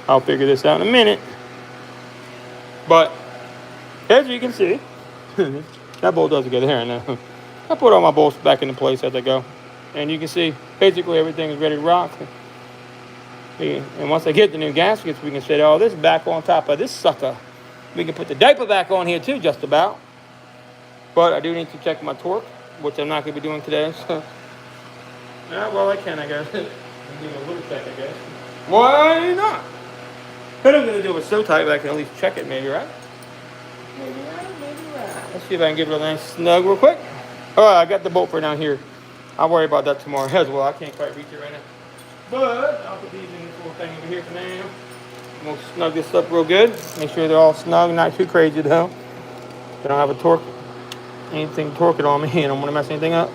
S1: I'll figure this out in a minute. But, as you can see, that bolt doesn't go there now. I put all my bolts back into place as I go. And you can see, basically everything is ready to rock. And once I get the new gaskets, we can set all this back on top of this sucker. We can put the diaper back on here too, just about. But I do need to check my torque, which I'm not going to be doing today. So, yeah, well, I can, I guess. I'm doing a little check, I guess. Why not? But I'm going to do it so tight that I can at least check it, maybe, right? Maybe right. Let's see if I can give it a nice snug real quick. All right, I got the bolt for down here. I'll worry about that tomorrow as well. I can't quite reach it right now. But I'll put these in this little thing over here for now. I'm going to snug this up real good. Make sure they're all snug, not too crazy though. They don't have a torque, anything to torque it on me. I don't want to mess anything up.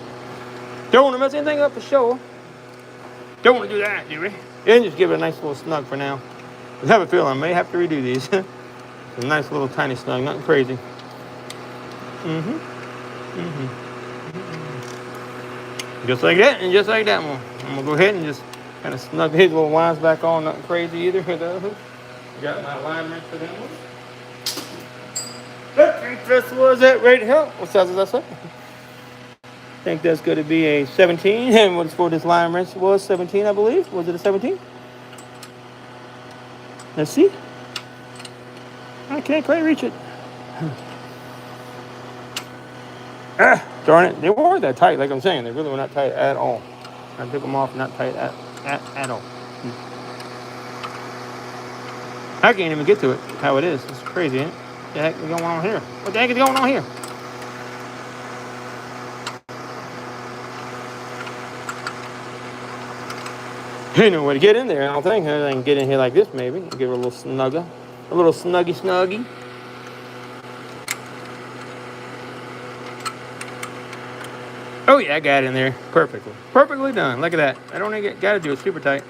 S1: Don't want to mess anything up for sure. Don't want to do that, do we? And just give it a nice little snug for now. I have a feeling I may have to redo these. A nice little tiny snug, nothing crazy. Just like that, and just like that one. I'm going to go ahead and just kind of snug these little lines back on, nothing crazy either with those. Got my line wrench for that one. I think this was it right here. What size is that, sir? I think that's going to be a 17. And what for this line wrench was 17, I believe. Was it a 17? Let's see. I can't quite reach it. Darn it. They weren't that tight, like I'm saying. They really were not tight at all. I took them off, not tight at all. I can't even get to it, how it is. It's crazy, ain't it? What the heck is going on here? What the heck is going on here? Ain't no way to get in there, I don't think. I can get in here like this, maybe. Give it a little snugger. A little snuggy. Oh yeah, I got it in there perfectly. Perfectly done. Look at that. I don't even got to do it super tight.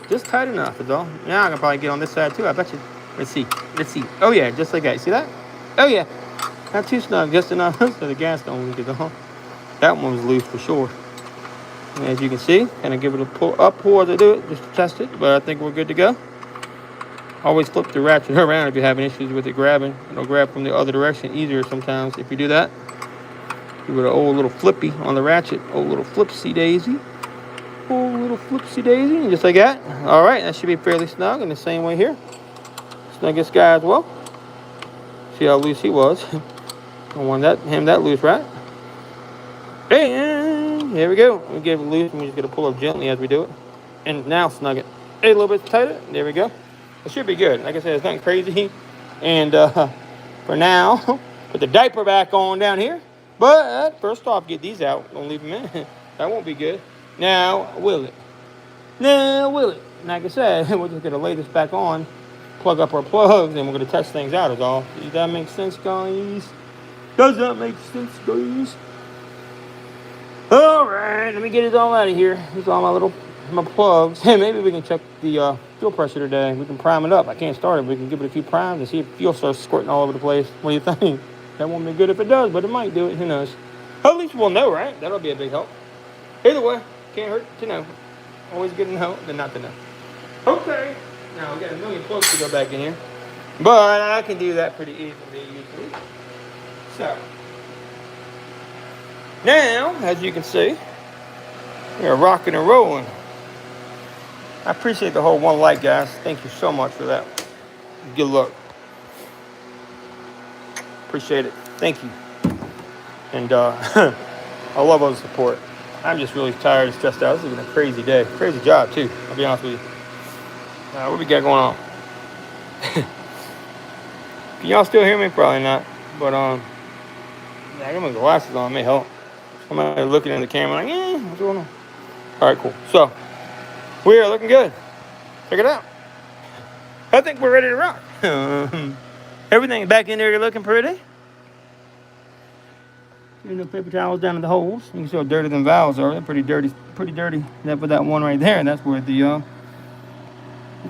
S1: Just tight enough is all. Now I can probably get on this side too. I bet you. Let's see. Oh yeah, just like that. See that? Oh yeah. Not too snug, just enough so the gas don't leak at all. That one was loose for sure. And as you can see, kind of give it a pull as I do it, just to test it. But I think we're good to go. Always flip the ratchet around if you're having issues with it grabbing. It'll grab from the other direction easier sometimes if you do that. Give it an old little flippy on the ratchet. Old little flipsy daisy. Old little flipsy daisy. And just like that. All right, that should be fairly snug in the same way here. Snug this guy as well. See how loose he was. I want him that loose, right? And here we go. We give it loose and we just got to pull up gently as we do it. And now snug it. A little bit tighter. There we go. It should be good. Like I said, it's nothing crazy. And for now, put the diaper back on down here. But first off, get these out. Don't leave them in. That won't be good. Now, will it? Like I said, we're just going to lay this back on, plug up our plugs, and we're going to test things out is all. Does that make sense, guys? Does that make sense, guys? All right, let me get it all out of here. These are all my plugs. Hey, maybe we can check the fuel pressure today. We can prime it up. I can't start it, but we can give it a few primes and see if fuel starts squirting all over the place. What do you think? That won't be good if it does, but it might do it. Who knows? At least we'll know, right? That'll be a big help. Either way, can't hurt to know. Always good to know than not to know. Okay. Now, we got a million plugs to go back in here. But I can do that pretty easily, usually. So, now, as you can see, we are rocking and rolling. I appreciate the whole one like, guys. Thank you so much for that. Good luck. Appreciate it. Thank you. And I love all the support. I'm just really tired and stressed out. This has been a crazy day. Crazy job, too. I'll be honest with you. What we got going on? Can y'all still hear me? Probably not. But, I got my glasses on. It may help. Somebody looking in the camera like, what's going on? All right, cool. So, we are looking good. Check it out. I think we're ready to rock. Everything back in there looking pretty. The paper towels down in the holes. You can see how dirty them valves are. They're pretty dirty. That for that one right there. That's where the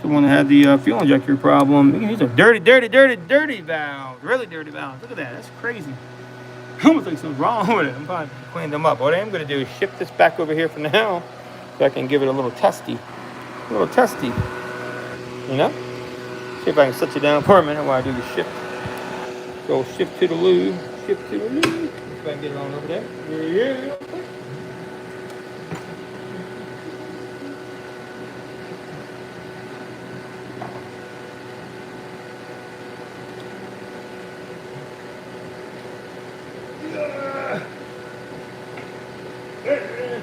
S1: one that had the fuel injector problem. These are dirty valves. Really dirty valves. Look at that. That's crazy. Almost like something's wrong with it. I'm probably clean them up. What I'm going to do is ship this back over here for now, so I can give it a little testy. You know? See if I can set you down for a minute while I do the shift. Go shift to the lube. If I can get it on over there. Yeah.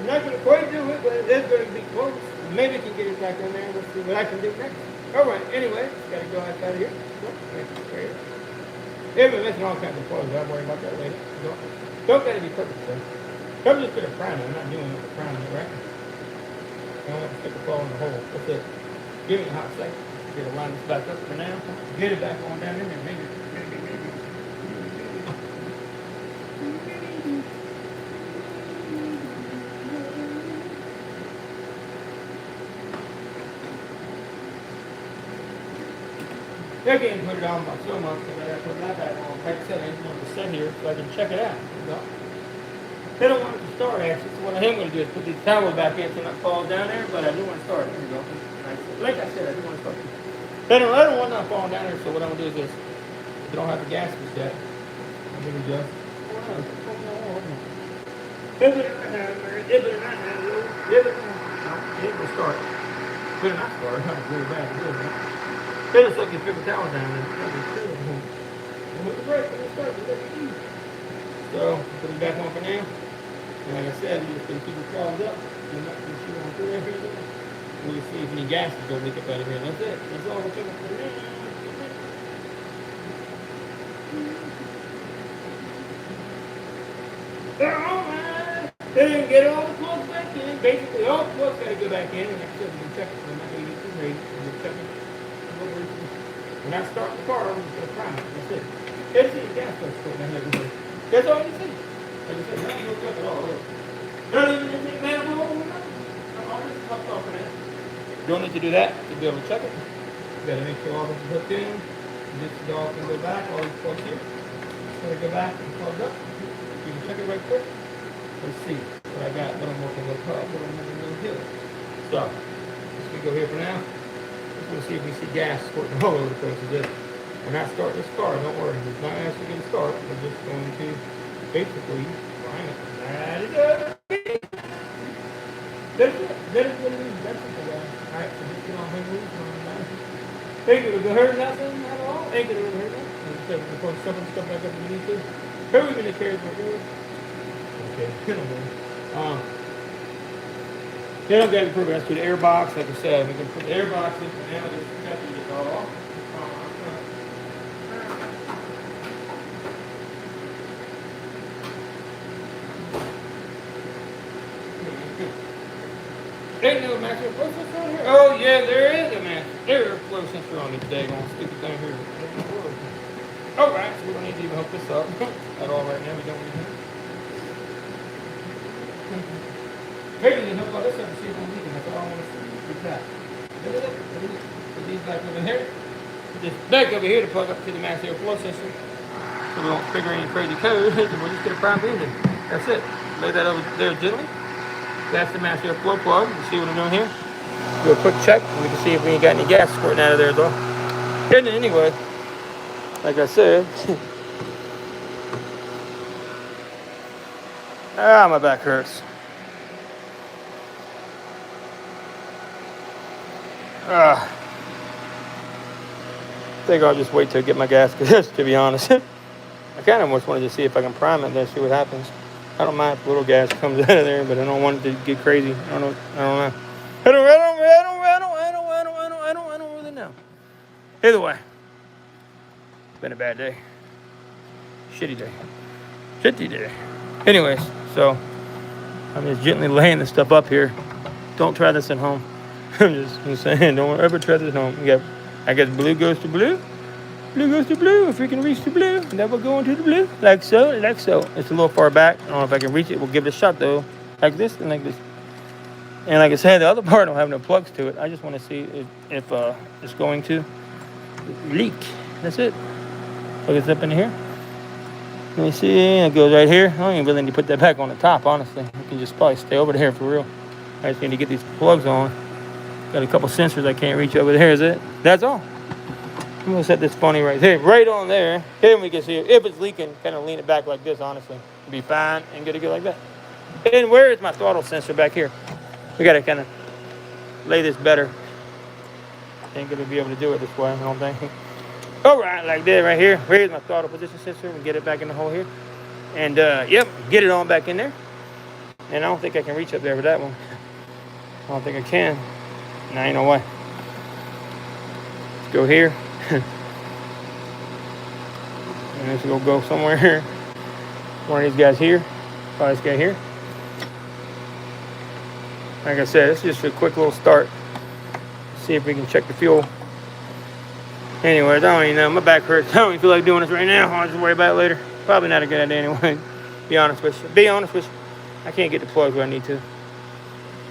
S1: Not going to quite do it, but it's going to be close. Maybe I can get it back in there. Let's see what I can do next. All right, anyway, got to go outside of here. They've been missing all kinds of plugs. I'll worry about that later. Don't got to be perfect, though. I'm just going to prime it. I'm not doing it to prime it, right? I don't want to stick a plug in the hole. That's it. Give me a hot second. Get to line this back up for now. Get it back on down in there. Maybe. I can't put it on by so much because I got to put that back on. Like I said, I just want to sit here so I can check it out. They don't want it to start, actually. So what I am going to do is put these towels back in so it not fall down there, but I do want to start it. Here we go. Like I said, I do want to start it. I don't want that falling down there, so what I'm going to do is this. If you don't have the gaskets yet, I'm going to just... It better start. Better not start. It's really bad. They just look at paper towels down there. With the brake, so, put it back on for now. And like I said, you're just going to keep your claws up. You're not going to shoot on through everything. We'll see if any gas is going to leak up out of here. That's it. That's all we're checking for now. Alright. They didn't get all the plugs back in. basically, all the plug's got to go back in, and like I said, we can check it. We're not going to get too crazy. We're check it. When I start the car, we're going to prime it. That's it. It's the gas starts putting down everywhere. That's all you see. Like I said, nothing hooked up at all. Not even anything manifold or nothing. All this is hooked off of that. You don't need to do that to be able to check it. You got to make sure all this is hooked in. This all can go back, all these plugs here. It's going to go back and plug up. You can check it right quick. Let's see what I got, what I'm working with, what I'm going to do. So, let's go here for now. Just want to see if we see gas squirting all over the place with this. When I start this car, don't worry, it's not actually going to start. We're just going to basically prime it. That is it. That's it. That is what it is. That's it. Alright, so just get on hang loose. Ain't going to hurt nothing at all. Ain't going to hurt nothing. So we're going to stuff back up if we need to. Here we're going to carry it forward. Okay. Then I've got to progress to the air box. Like I said, we can put the air box in for now. Just got to get it all off. Ain't no master flow sensor on here? Oh, yeah, there is a master air flow sensor on this daggone stupid thing here. Alright, so we don't need to even hook this up at all right now. We don't need to. Maybe we can hook all this up and see if I'm leaking. That's all I want to see. Look at that. Put these back over here. Put this back over here to plug up to the master air flow sensor. So we don't figure any crazy code. And we'll just get a prime engine. That's it. Lay that over there gently. That's the master flow plug. You see what I'm doing here? Do a quick check, and we can see if we ain't got any gas squirting out of there though. And anyway, like I said, my back hurts. I think I'll just wait till I get my gasket, to be honest. I kind of just wanted to see if I can prime it and see what happens. I don't mind if little gas comes out of there, but I don't want it to get crazy. I don't know. I don't really know. Either way, it's been a bad day. Shitty day. Anyways, so I'm just gently laying this stuff up here. Don't try this at home. I'm just saying, don't ever try this at home. I guess blue goes to blue. Blue goes to blue. If we can reach the blue, then we'll go into the blue. Like so. It's a little far back. I don't know if I can reach it. We'll give it a shot though. Like this and like this. And like I said, the other part don't have no plugs to it. I just want to see if it's going to leak. That's it. Plug it up in here. Let me see. It goes right here. I don't even really need to put that back on the top, honestly. You can just probably stay over there for real. I just need to get these plugs on. Got a couple sensors I can't reach over there. Is it? That's all. I'm going to set this funny right there, right on there. Then we can see if it's leaking, kind of lean it back like this, honestly. It'll be fine and good to go like that. And where is my throttle sensor back here? We got to kind of lay this better. Ain't going to be able to do it this way, I don't think. All right, like that right here. Where's my throttle position sensor? And get it back in the hole here. And, yep, get it on back in there. And I don't think I can reach up there with that one. I don't think I can. Nah, ain't no way. Let's go here. And let's go somewhere here. One of these guys here. Probably this guy here. Like I said, it's just a quick little start. See if we can check the fuel. Anyways, I don't even know. My back hurts. I don't even feel like doing this right now. I'll just worry about it later. Probably not a good idea anyway. Be honest with you. I can't get the plugs where I need to.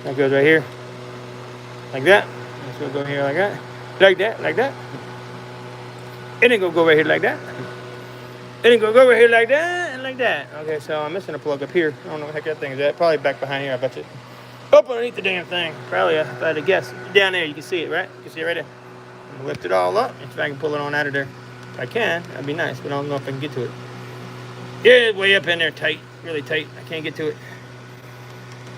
S1: That goes right here. Like that. Let's go here like that. Like that. It ain't gonna go right here like that. It ain't gonna go right here like that and like that. Okay, so I'm missing a plug up here. I don't know what the heck that thing is at. Probably back behind here, I bet you. Up underneath the damn thing. Probably, if I had to guess. Down there, you can see it, right? You can see it right there. I'm gonna lift it all up. If I can pull it on out of there. If I can, that'd be nice, but I don't know if I can get to it. Yeah, it's way up in there, tight. Really tight. I can't get to it.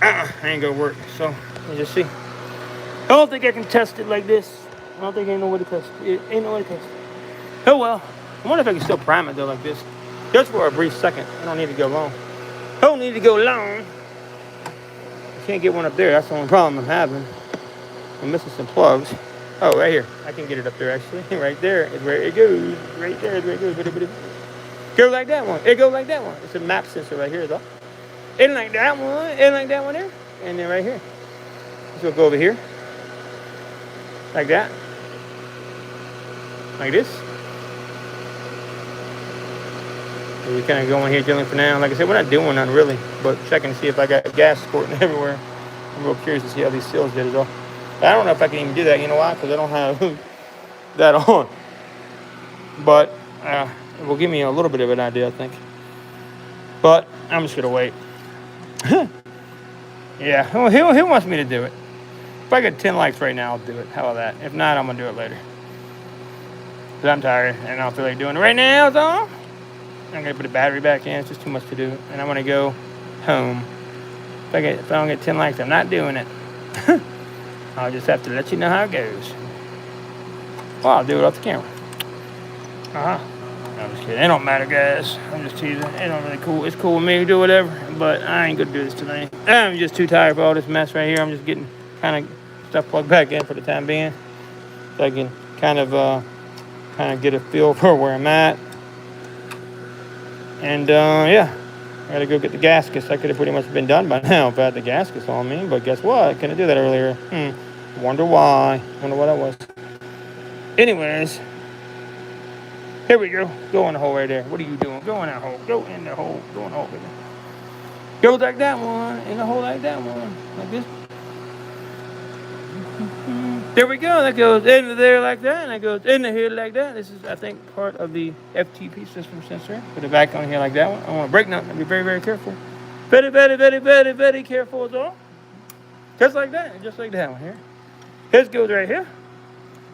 S1: I ain't gonna work. So, let's just see. I don't think I can test it like this. I don't think ain't no way to test it. Ain't no way to test it. Oh well. I wonder if I can still prime it though like this. Just for a brief second. I don't need to go long. I don't need to go long. I can't get one up there. That's the only problem I'm having. I'm missing some plugs. Oh, right here. I can get it up there actually. Right there is where it goes. Right there is where it goes. Go like that one. It goes like that one. It's a map sensor right here though. It like that one. It like that one there. and then right here. So we'll go over here, like that, like this. So we're kind of going here dealing for now. Like I said, we're not doing nothing really, but checking to see if I got gas squirting everywhere. I'm real curious to see how these seals did as well. But I don't know if I can even do that. You know why? Because I don't have that on. But it will give me a little bit of an idea, I think. But I'm just gonna wait. Yeah, he wants me to do it. If I get 10 likes right now, I'll do it. How about that? If not, I'm gonna do it later. Because I'm tired and I don't feel like doing it right now, so I'm gonna put the battery back in. It's just too much to do. And I'm gonna go home. If I don't get 10 likes, I'm not doing it. I'll just have to let you know how it goes. Well, I'll do it off the camera. I'm just kidding. It don't matter, guys. I'm just teasing. It don't really cool. It's cool with me to do whatever, but I ain't gonna do this tonight. I'm just too tired for all this mess right here. I'm just getting kind of stuff plugged back in for the time being, so I can kind of get a feel for where I'm at. And yeah, I gotta go get the gaskets. I could have pretty much been done by now if I had the gaskets on me, but guess what? I couldn't do that earlier. Wonder why. Wonder what that was. Anyways. Here we go. Go in the hole right there. What are you doing? Go in that hole. Go in the hole. Go in the hole, baby. Go like that one. In the hole like that one. Like this. There we go. That goes into there like that. And that goes into here like that. This is, I think, part of the FTP system sensor. Put it back on here like that one. I don't want to break nothing. I'll be very, very careful. Very, very, very, very, very careful as well. Just like that. Just like that one here. His goes right here.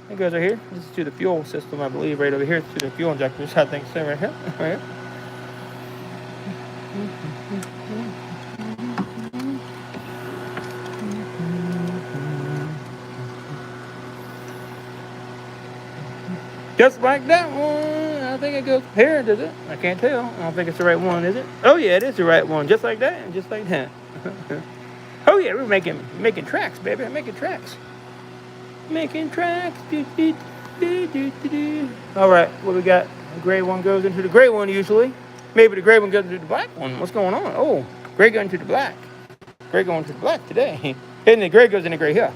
S1: It goes right here. This is to the fuel system, I believe, right over here. It's to the fuel injectors, I think so, right here. Right here. Just like that one. I think it goes here, does it? I can't tell. I don't think it's the right one, is it? Oh, yeah, it is the right one. Just like that and just like that. Oh, yeah, we're making tracks, baby. Making tracks. Making tracks. All right, what we got? The gray one goes into the gray one usually. Maybe the gray one goes into the black one. What's going on? Oh, gray going to the black. Gray going to the black today. And the gray goes in the gray here.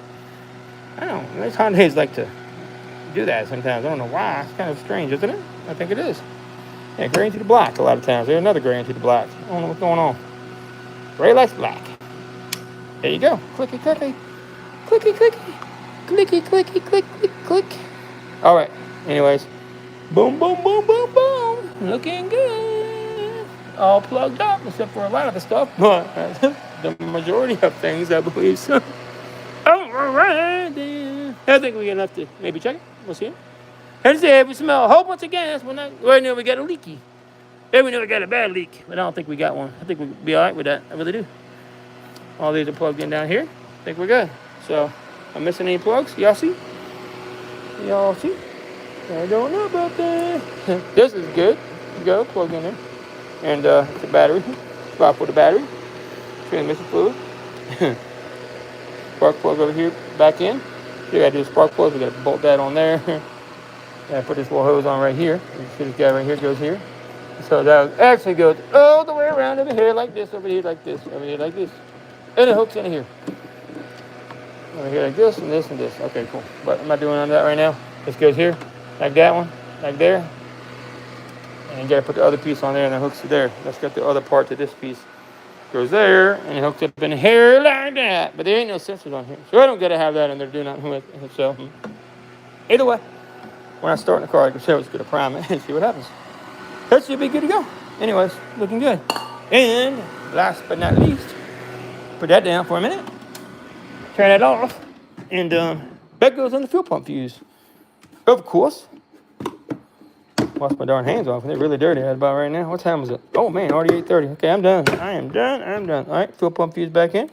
S1: I don't know. These Hyundais like to do that sometimes. I don't know why. It's kind of strange, isn't it? I think it is. Yeah, gray into the black a lot of times. There's another gray into the black. I don't know what's going on. Gray likes black. There you go. Clicky, clicky. Clicky, clicky. Clicky, clicky, click, click, click. All right. Anyways. Boom, boom, boom, boom, boom. Looking good. All plugged up, except for a lot of the stuff. But the majority of things, I believe so. All right, then. I think we're enough to maybe check it. We'll see it. And say we smell a whole bunch of gas. Right now we got a leaky. Then we know we got a bad leak. But I don't think we got one. I think we'll be all right with that. I really do. All these are plugged in down here. I think we're good. So, I'm missing any plugs? Y'all see? Y'all see? I don't know about that. This is good. Go, plug in there. And it's a battery. Spot for the battery. Transmission fluid. Spark plug over here, back in. So you gotta do a spark plug. We gotta bolt that on there. Gotta put this little hose on right here. You see this guy right here goes here. So that actually goes all the way around over here like this, over here like this, over here like this. And it hooks in here. Over here like this and this and this. Okay, cool. But I'm not doing none of that right now. This goes here, like that one, like there. And you gotta put the other piece on there and it hooks to there. Let's get the other part to this piece. Goes there and it hooks up in here like that. But there ain't no sensors on here. So I don't gotta have that in there to do nothing with it. So either way, when I start in the car, I can show it's gonna prime it and see what happens. That should be good to go. Anyways, looking good. And last but not least, put that down for a minute. Turn that off. And that goes on the fuel pump fuse. Of course. Wash my darn hands off. They're really dirty right about right now. What time is it? Oh, man, already 8:30. Okay, I'm done. I am done. All right, fuel pump fuse back in.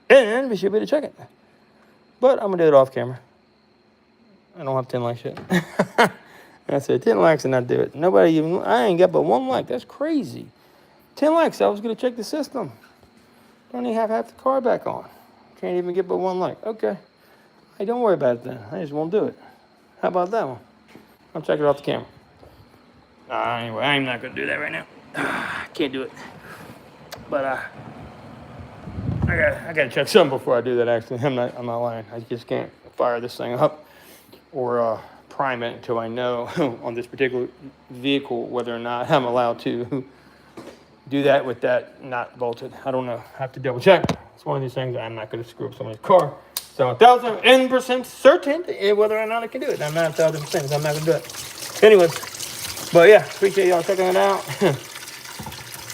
S1: And we should be able to check it. But I'm going to do it off camera. I don't have 10 likes yet. I said 10 likes and I do it. Nobody even, I ain't got but 1 like. That's crazy. 10 likes, I was going to check the system. Don't even have half the car back on. Can't even get but 1 like. Okay. Hey, don't worry about it then. I just won't do it. How about that one? I'll check it off the camera. Anyway, I'm not going to do that right now. Can't do it. But, I gotta check something before I do that. Actually, I'm not lying. I just can't fire this thing up or prime it until I know on this particular vehicle whether or not I'm allowed to do that with that not bolted. I don't know. I have to double check. It's one of these things I'm not going to screw up somebody's car. So 1,000% certain whether or not I can do it. I'm not 1,000%. I'm not going to do it. Anyways, but yeah, appreciate y'all checking it out.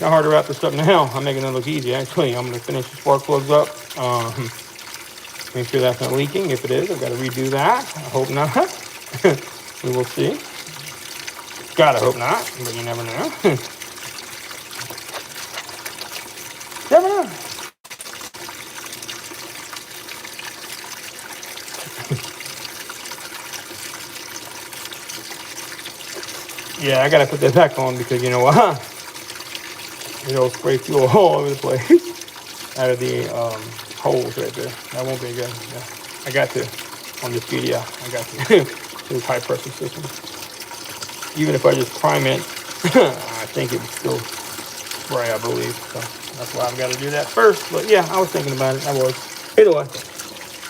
S1: Not hard to wrap this up now. I'm making it look easy. Actually, I'm going to finish the spark plugs up. Make sure that's not leaking. If it is, I've got to redo that. I hope not. We will see. Gotta hope not, but you never know. Never know. Yeah, I gotta put that back on because you know what? It'll spray fuel all over the place out of the holes right there. That won't be good. Yeah. I got to on this GDI. I got to. This high pressure system. Even if I just prime it, I think it would still spray, I believe. So that's why I've got to do that first. But yeah, I was thinking about it. I was. Either way,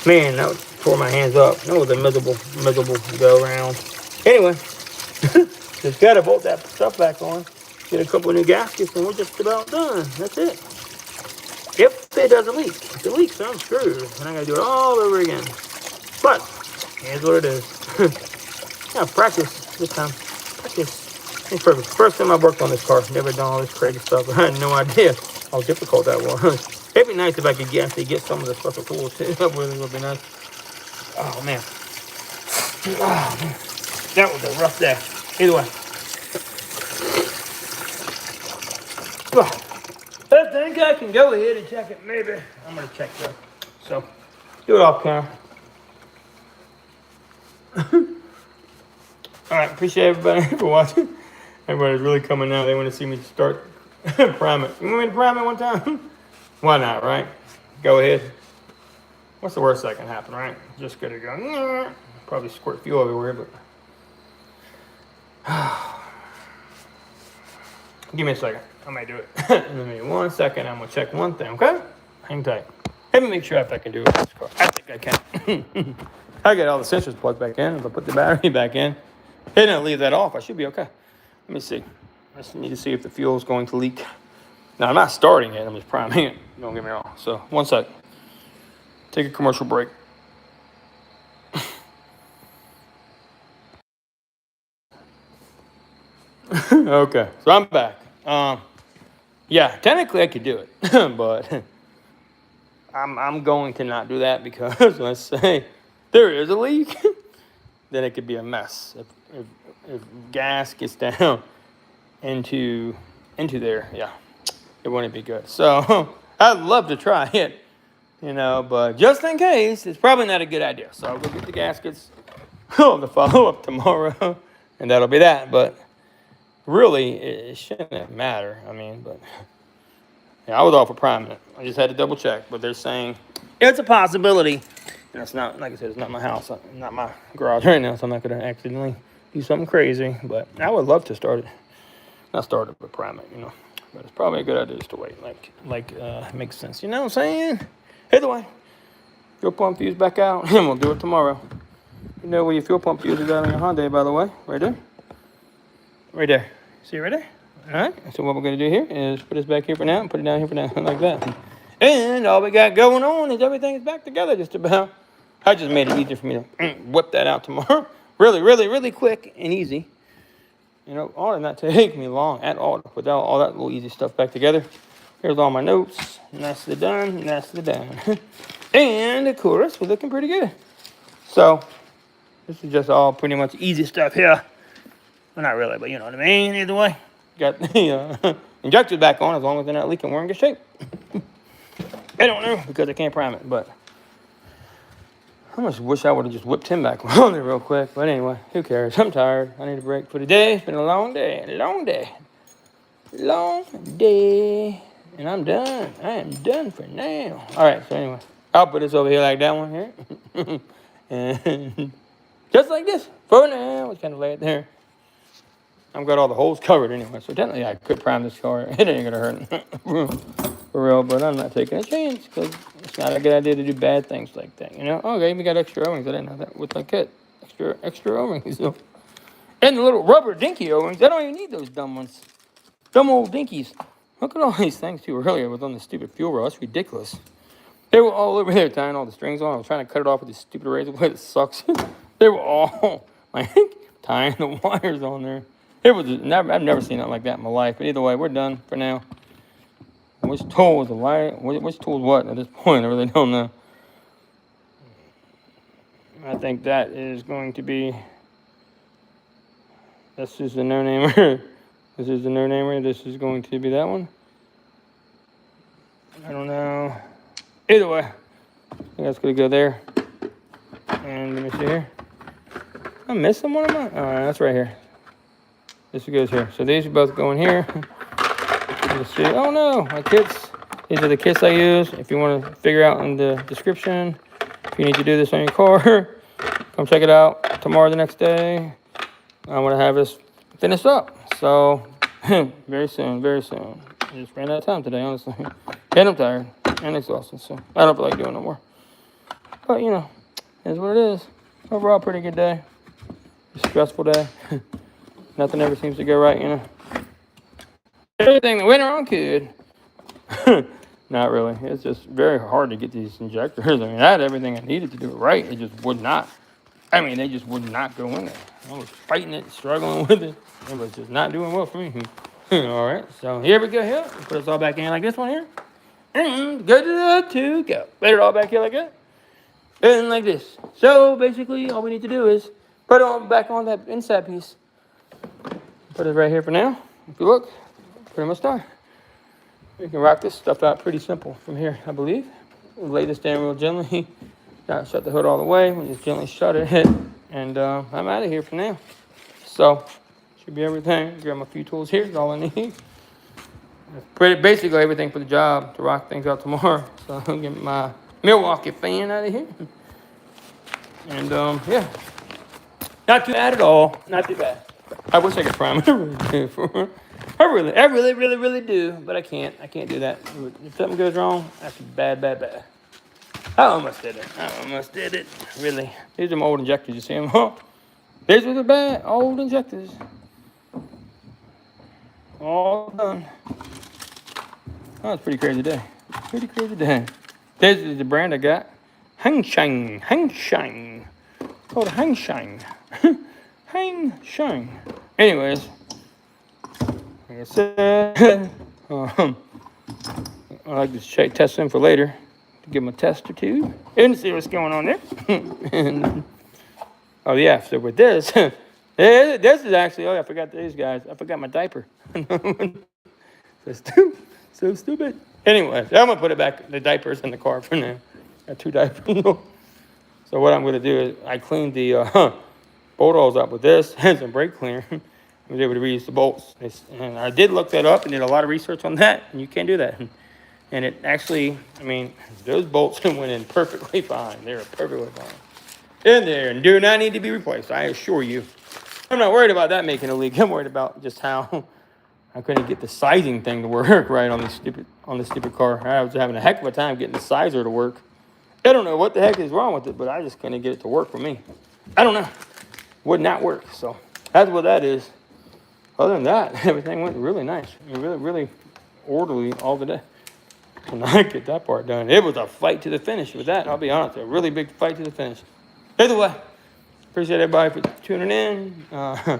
S1: man, that tore my hands up. That was a miserable go around. Anyway, just got to bolt that stuff back on. Get a couple of new gaskets and we're just about done. That's it. If it doesn't leak. If it leaks, I'm screwed. And I got to do it all over again. But here's what it is. Yeah, practice this time. Practice. It's perfect. First time I worked on this car. Never done all this crazy stuff. I had no idea how difficult that was. It'd be nice if I could actually get some of the special tools too. That really would be nice. Oh man. Oh man. That was a rough day. Either way. I think I can go ahead and check it. Maybe. I'm going to check that. So, do it off camera. Alright, appreciate everybody for watching. Everybody's really coming out. They want to see me start prime it. You want me to prime it one time? Why not, right? Go ahead. What's the worst that can happen, right? Just gonna go. Probably squirt fuel everywhere, but give me a second. I might do it. Give me 1 second. I'm gonna check one thing, okay? Hang tight. Let me make sure if I can do it with this car. I think I can. I got all the sensors plugged back in. If I put the battery back in, and I leave that off, I should be okay. Let me see. I just need to see if the fuel is going to leak. Now, I'm not starting it. I'm just priming it. Don't get me wrong. So, 1 sec. Take a commercial break. Okay, so I'm back. Yeah, technically I could do it, but I'm going to not do that because let's say there is a leak, then it could be a mess. If gas gets down into there, yeah, it wouldn't be good. So I'd love to try it, you know, but just in case, it's probably not a good idea. So I'll go get the gaskets on the follow-up tomorrow, and that'll be that. But really, it shouldn't matter. I mean, but yeah, I was all for priming it. I just had to double check, but they're saying it's a possibility. And it's not, like I said, it's not my house, not my garage right now, so I'm not going to accidentally do something crazy. But I would love to start it. Not start it, but prime it, you know. But it's probably a good idea just to wait. Makes sense. You know what I'm saying? Either way, fuel pump fuse back out, and we'll do it tomorrow. You know where your fuel pump fuse is out on your Hyundai, by the way. Right there. Right there. See it right there? All right. So what we're going to do here is put this back here for now and put it down here for now, like that. And all we got going on is everything is back together just about. I just made it easier for me to whip that out tomorrow. Really, really, really quick and easy. You know, all did not take me long at all to put all that little easy stuff back together. Here's all my notes. Nicely done, nicely done. And, of course, we're looking pretty good. So, this is just all pretty much easy stuff here. Well, not really, but you know what I mean. Either way, got the injectors back on as long as they're not leaking. We're in good shape. I don't know because I can't prime it, but I almost wish I would have just whipped him back on there real quick. But anyway, who cares? I'm tired. I need a break for the day. It's been a long day. Long day. And I'm done. I am done for now. All right, so anyway, I'll put this over here like that one here. And just like this for now. It's kind of late there. I've got all the holes covered anyway, so technically I could prime this car. It ain't gonna hurt. for real, but I'm not taking a chance because it's not a good idea to do bad things like that, you know? Oh, they even got extra O-rings. I didn't know that with my kit. Extra O-rings. So. And the little rubber dinky O-rings. I don't even need those dumb ones. Dumb old dinkies. Look at all these things too earlier with on the stupid fuel rail. That's ridiculous. They were all over there tying all the strings on. I was trying to cut it off with this stupid razor blade. It sucks. They were all like tying the wires on there. It was I've never seen it like that in my life. But either way, we're done for now. Which tool was the wire? Which tool is what at this point? I really don't know. I think that is going to be. This is the no-namer. This is the no-namer. This is going to be that one. I don't know. Either way, I think that's going to go there. And let me see here. I'm missing one of them. Oh, that's right here. This goes here. So these are both going here. Let's see. Oh no, my kits. These are the kits I use. If you want to figure out in the description, if you need to do this on your car, come check it out tomorrow, the next day. I want to have this finished up. So very soon, very soon. I just ran out of time today, honestly. And I'm tired and exhausted, so I don't feel like doing no more. But you know, it's what it is. Overall, pretty good day. A stressful day. Nothing ever seems to go right, you know. Everything that went wrong could. Not really. It's just very hard to get these injectors. I mean, I had everything I needed to do it right. It just would not. I mean, they just would not go in there. I was fighting it, struggling with it. It was just not doing well for me. All right, so here we go here. Put us all back in like this one here. And go to go. Put it all back here like that. And like this. So basically, all we need to do is put it on back on that inside piece. Put it right here for now. If you look, pretty much done. We can rock this stuff out pretty simple from here, I believe. We'll lay this down real gently. Not shut the hood all the way. We'll just gently shut it. And I'm out of here for now. So, should be everything. Grab my few tools here. Is all I need. Basically everything for the job to rock things out tomorrow. So, I'll get my Milwaukee fan out of here. And, yeah. Not too bad at all. Not too bad. I wish I could prime it. I really do. But I can't. I can't do that. If something goes wrong, that's bad. I almost did it. Really. These are my old injectors. You see them? Oh, these are the bad old injectors. All done. Oh, it's a pretty crazy day. This is the brand I got. Hangshine. Called Hangshine. Hangshine. Anyways, like I said, I like to test them for later. To give them a test or two and see what's going on there. And, oh yeah, so with this, this is actually, I forgot these guys. I forgot my diaper. So stupid. Anyways, I'm gonna put it back, the diapers in the car for now. Got 2 diapers. So what I'm gonna do is I cleaned the bolt holes up with this and some brake cleaner. I was able to reuse the bolts. And I did look that up and did a lot of research on that, and you can't do that. And it actually, I mean, those bolts went in perfectly fine. They were perfectly fine. In there and do not need to be replaced, I assure you. I'm not worried about that making a leak. I'm worried about just how I couldn't get the sizing thing to work right on this stupid car. I was having a heck of a time getting the sizer to work. I don't know what the heck is wrong with it, but I just couldn't get it to work for me. I don't know. Would not work. So that's what that is. Other than that, everything went really nice. Really orderly all the day. When I get that part done, it was a fight to the finish with that. I'll be honest, a really big fight to the finish. Either way, appreciate everybody for tuning in. So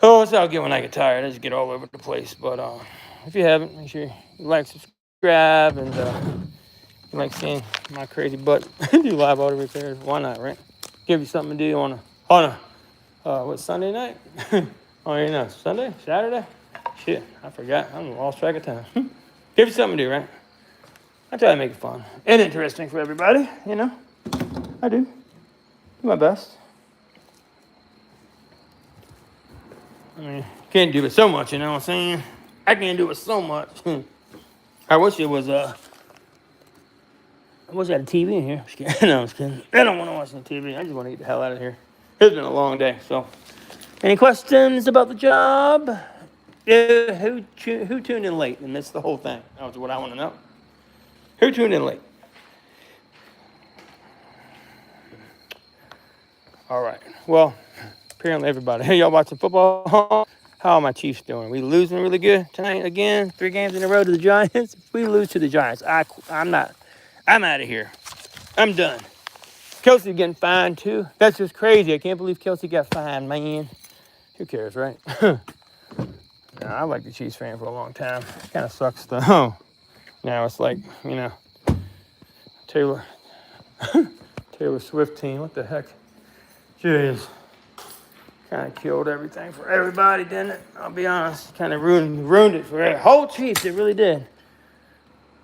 S1: I'll get when I get tired. I just get all over the place. But if you haven't, make sure you like, subscribe, and you like seeing my crazy butt do live auto repairs. Why not, right? Give you something to do on a Sunday night? Oh, you know, Sunday, Saturday. Shit, I forgot. I'm lost track of time. Give you something to do, right? I try to make it fun and interesting for everybody, you know. I do. Do my best. I mean, can't do it so much, you know what I'm saying? I can't do it so much. I wish it was, I wish I had a TV in here. I'm just kidding. No, I'm just kidding. I don't want to watch the TV. I just want to get the hell out of here. It's been a long day, so. Any questions about the job? Who tuned in late and missed the whole thing? That's what I want to know. Who tuned in late? All right. Well, apparently everybody. Hey, y'all watching football? How are my Chiefs doing? We losing really good tonight again? 3 games in a row to the Giants. If we lose to the Giants, I'm out of here. I'm done. Kelsey getting fined too. That's just crazy. I can't believe Kelsey got fined, man. Who cares, right? I like the Chiefs fan for a long time. Kind of sucks though. Now it's like, Taylor Swift team. What the heck? Jeez. Kind of killed everything for everybody, didn't it? I'll be honest. Kind of ruined it for the whole Chiefs. It really did.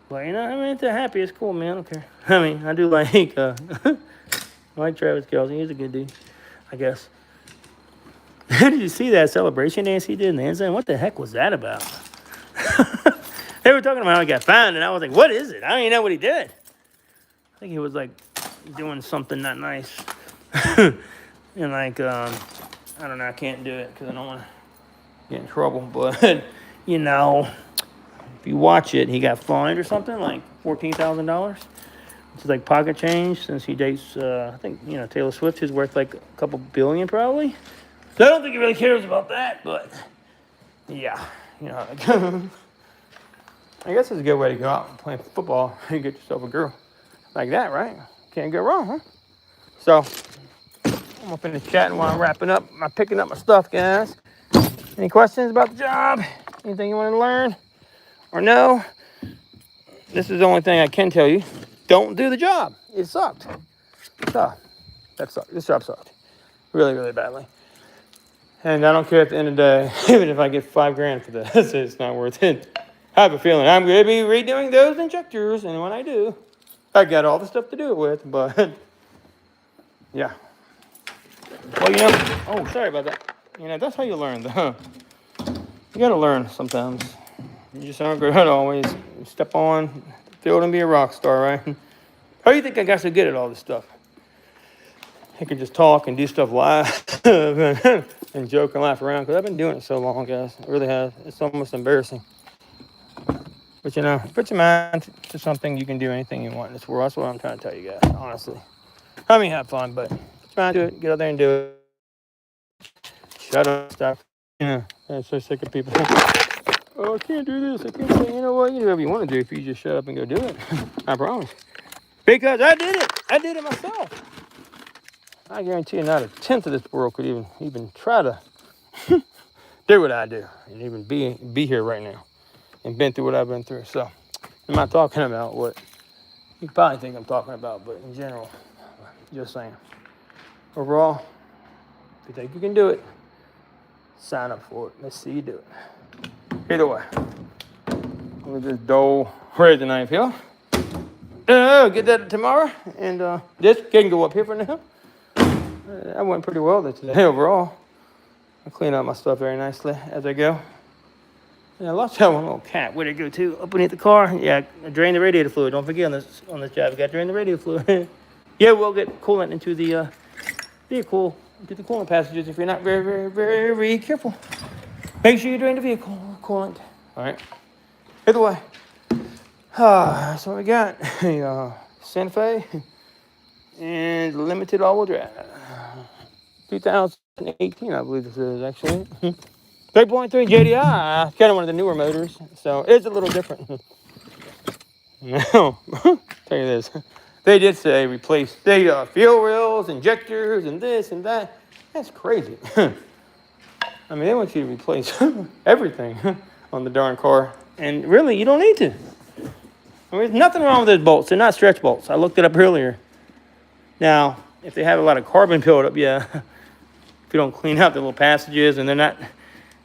S1: But, if they're happy, it's cool, man. I don't care. I do like, I like Travis Kelce. He's a good dude, I guess. Did you see that celebration dance he did in the end zone? What the heck was that about? They were talking about how he got fined, and I was like, what is it? I don't even know what he did. I think he was, doing something not nice. And, I don't know, I can't do it because I don't want to get in trouble. But, if you watch it, he got fined or something, like $14,000. Which is like pocket change since he dates, I think, Taylor Swift, who's worth like a couple billion probably. So I don't think he really cares about that, but yeah, I guess it's a good way to go out and play football and get yourself a girl like that, right? Can't go wrong, huh? So I'm gonna finish chatting while I'm wrapping up. I'm picking up my stuff, guys. Any questions about the job? Anything you want to learn or know? This is the only thing I can tell you. Don't do the job. It sucked. So, that sucked. This job sucked. Really, really badly. And I don't care at the end of the day, even if I get $5,000 for this, it's not worth it. I have a feeling I'm going to be redoing those injectors, and when I do, I got all the stuff to do it with, but, yeah. Well, oh, sorry about that. That's how you learn, though. You got to learn sometimes. You just aren't going to always step on the field and be a rock star, right? How do you think I got so good at all this stuff? I can just talk and do stuff live and joke and laugh around because I've been doing it so long, guys. It really has. It's almost embarrassing. But, put your mind to something. You can do anything you want in this world. That's what I'm trying to tell you guys, honestly. Have fun, but put your mind to it. Get out there and do it. Shut up, stop. I'm so sick of people. Oh, I can't do this. I can't say, you know what? You do whatever you want to do if you just shut up and go do it. I promise. Because I did it. I did it myself. I guarantee you not a tenth of this world could even try to do what I do and even be here right now and been through what I've been through. So I'm not talking about what you probably think I'm talking about, but in general, just saying. Overall, if you think you can do it, sign up for it. Let's see you do it. Either way, look at this dull razor knife here. I'll get that tomorrow, and this can go up here for now. That went pretty well today overall. I clean up my stuff very nicely as I go. And I lost that one little cat. Where'd it go to? Up beneath the car? Yeah, I drained the radiator fluid. Don't forget on this job, you got to drain the radiator fluid. Yeah, we'll get coolant into the vehicle, into the coolant passages if you're not very, very, very, very careful. Make sure you drain the vehicle coolant. All right. Either way. That's what we got. Santa Fe and limited all-wheel drive. 2018, I believe this is actually. 3.3 GDI, kind of one of the newer motors, so it's a little different. Now, tell you this, they did say replace the fuel rails, injectors, and this and that. That's crazy. I mean, they want you to replace everything on the darn car, and really, you don't need to. I mean, there's nothing wrong with those bolts. They're not stretch bolts. I looked it up earlier. Now, if they have a lot of carbon buildup, yeah. If you don't clean out the little passages and they're not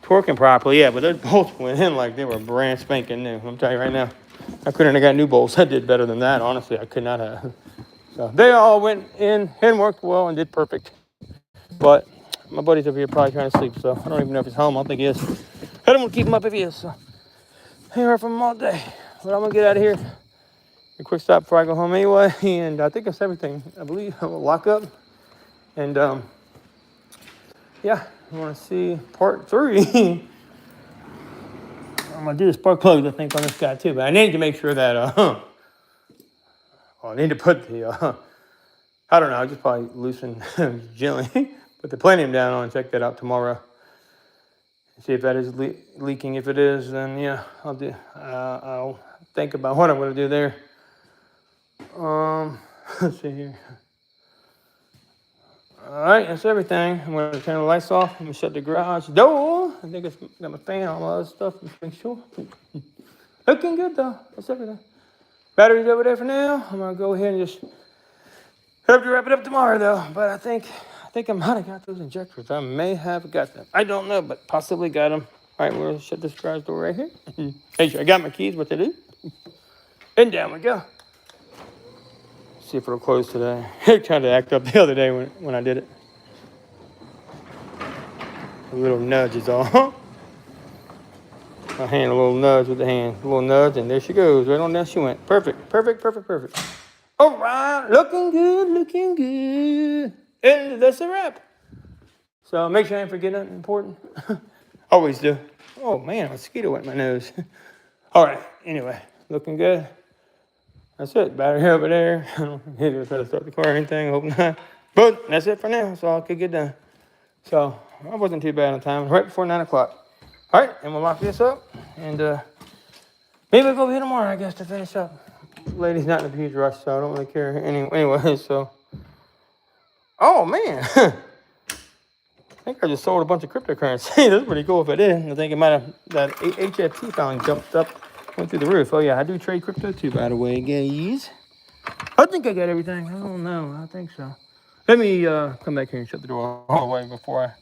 S1: torquing properly, yeah. But those bolts went in like they were brand spanking new. I'm telling you right now, I couldn't have got new bolts. I did better than that. Honestly, I could not have. So they all went in and worked well and did perfect. But my buddy's up here probably trying to sleep, so I don't even know if he's home. I don't think he is. I don't want to keep him up if he is. So I ain't heard from him all day. But I'm going to get out of here. A quick stop before I go home anyway. And I think that's everything. I believe I will lock up. And, yeah, I want to see part 3 I'm going to do the spark plugs, I think, on this guy too. But I need to make sure that, well, I need to put the, I don't know, I'll just probably loosen gently, put the planium down on and check that out tomorrow. See if that is leaking. If it is, then yeah, I'll think about what I'm going to do there. Let's see here. All right, that's everything. I'm going to turn the lights off. I'm going to shut the garage door. I think it's got my fan, all my other stuff. Just make sure. Looking good though. That's everything. Battery's over there for now. I'm going to go ahead and just hope to wrap it up tomorrow though. But I think I might have got those injectors. I may have got them. I don't know, but possibly got them. All right, we'll shut this garage door right here. Make sure I got my keys, what to do. And down we go. See if it'll close today. It tried to act up the other day when I did it. A little nudge is all. My hand, a little nudge with the hand. A little nudge, and there she goes. Right on down she went. Perfect, perfect, perfect, perfect. All right, looking good, looking good. And that's a wrap. So make sure I ain't forget nothing important. Always do. Oh man, a mosquito went in my nose. All right, anyway, looking good. That's it. Battery over there. I don't need to try to start the car or anything. I hope not. But that's it for now. That's all I could get done. So I wasn't too bad on time. Right before 9 o'clock. All right, and we'll lock this up. And maybe we'll go here tomorrow, I guess, to finish up. Lady's not in a huge rush, so I don't really care anyway. So, oh man. I think I just sold a bunch of cryptocurrency. That's pretty cool if I did. I think it might have, that HFT found jumped up, went through the roof. Oh yeah, I do trade crypto too, by the way, guys. I think I got everything. I don't know. I think so. Let me come back here and shut the door all the way before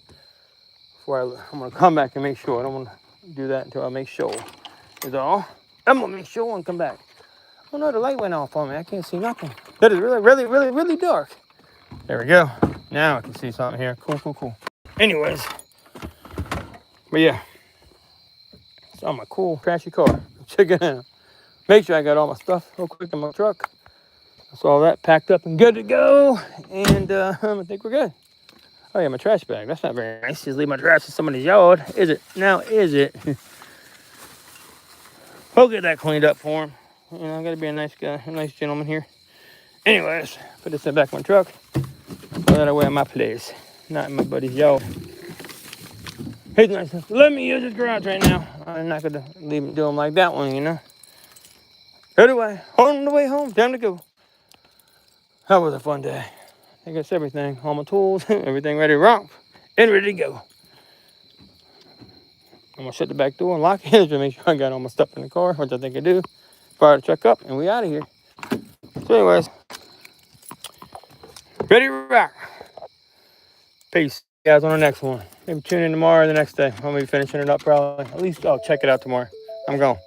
S1: I'm going to come back and make sure. I don't want to do that until I make sure is all. I'm going to make sure and come back. Oh no, the light went off on me. I can't see nothing. That is really, really, really, really dark. There we go. Now I can see something here. Cool, cool, cool. Anyways, but yeah, it's on my cool, trashy car. Check it out. Make sure I got all my stuff real quick in my truck. That's all that packed up and good to go. And I think we're good. Oh yeah, my trash bag. That's not very nice. Just leave my trash in somebody's yard. Is it? Now is it? We'll get that cleaned up for him. You know, I gotta be a nice guy, a nice gentleman here. Anyways, put this in the back of my truck. Throw that away at my place. Not in my buddy's yard. He's nice. Let me use his garage right now. I'm not gonna leave him do him like that one, you know. Anyway, on the way home, time to go. That was a fun day. I think that's everything. All my tools, everything ready to rock and ready to go. I'm gonna shut the back door and lock it to make sure I got all my stuff in the car, which I think I do. Fire the truck up and we out of here. So anyways, ready to rock. Peace. Guys, on the next one. Maybe tune in tomorrow or the next day. I'm gonna be finishing it up probably. At least I'll check it out tomorrow. I'm gone.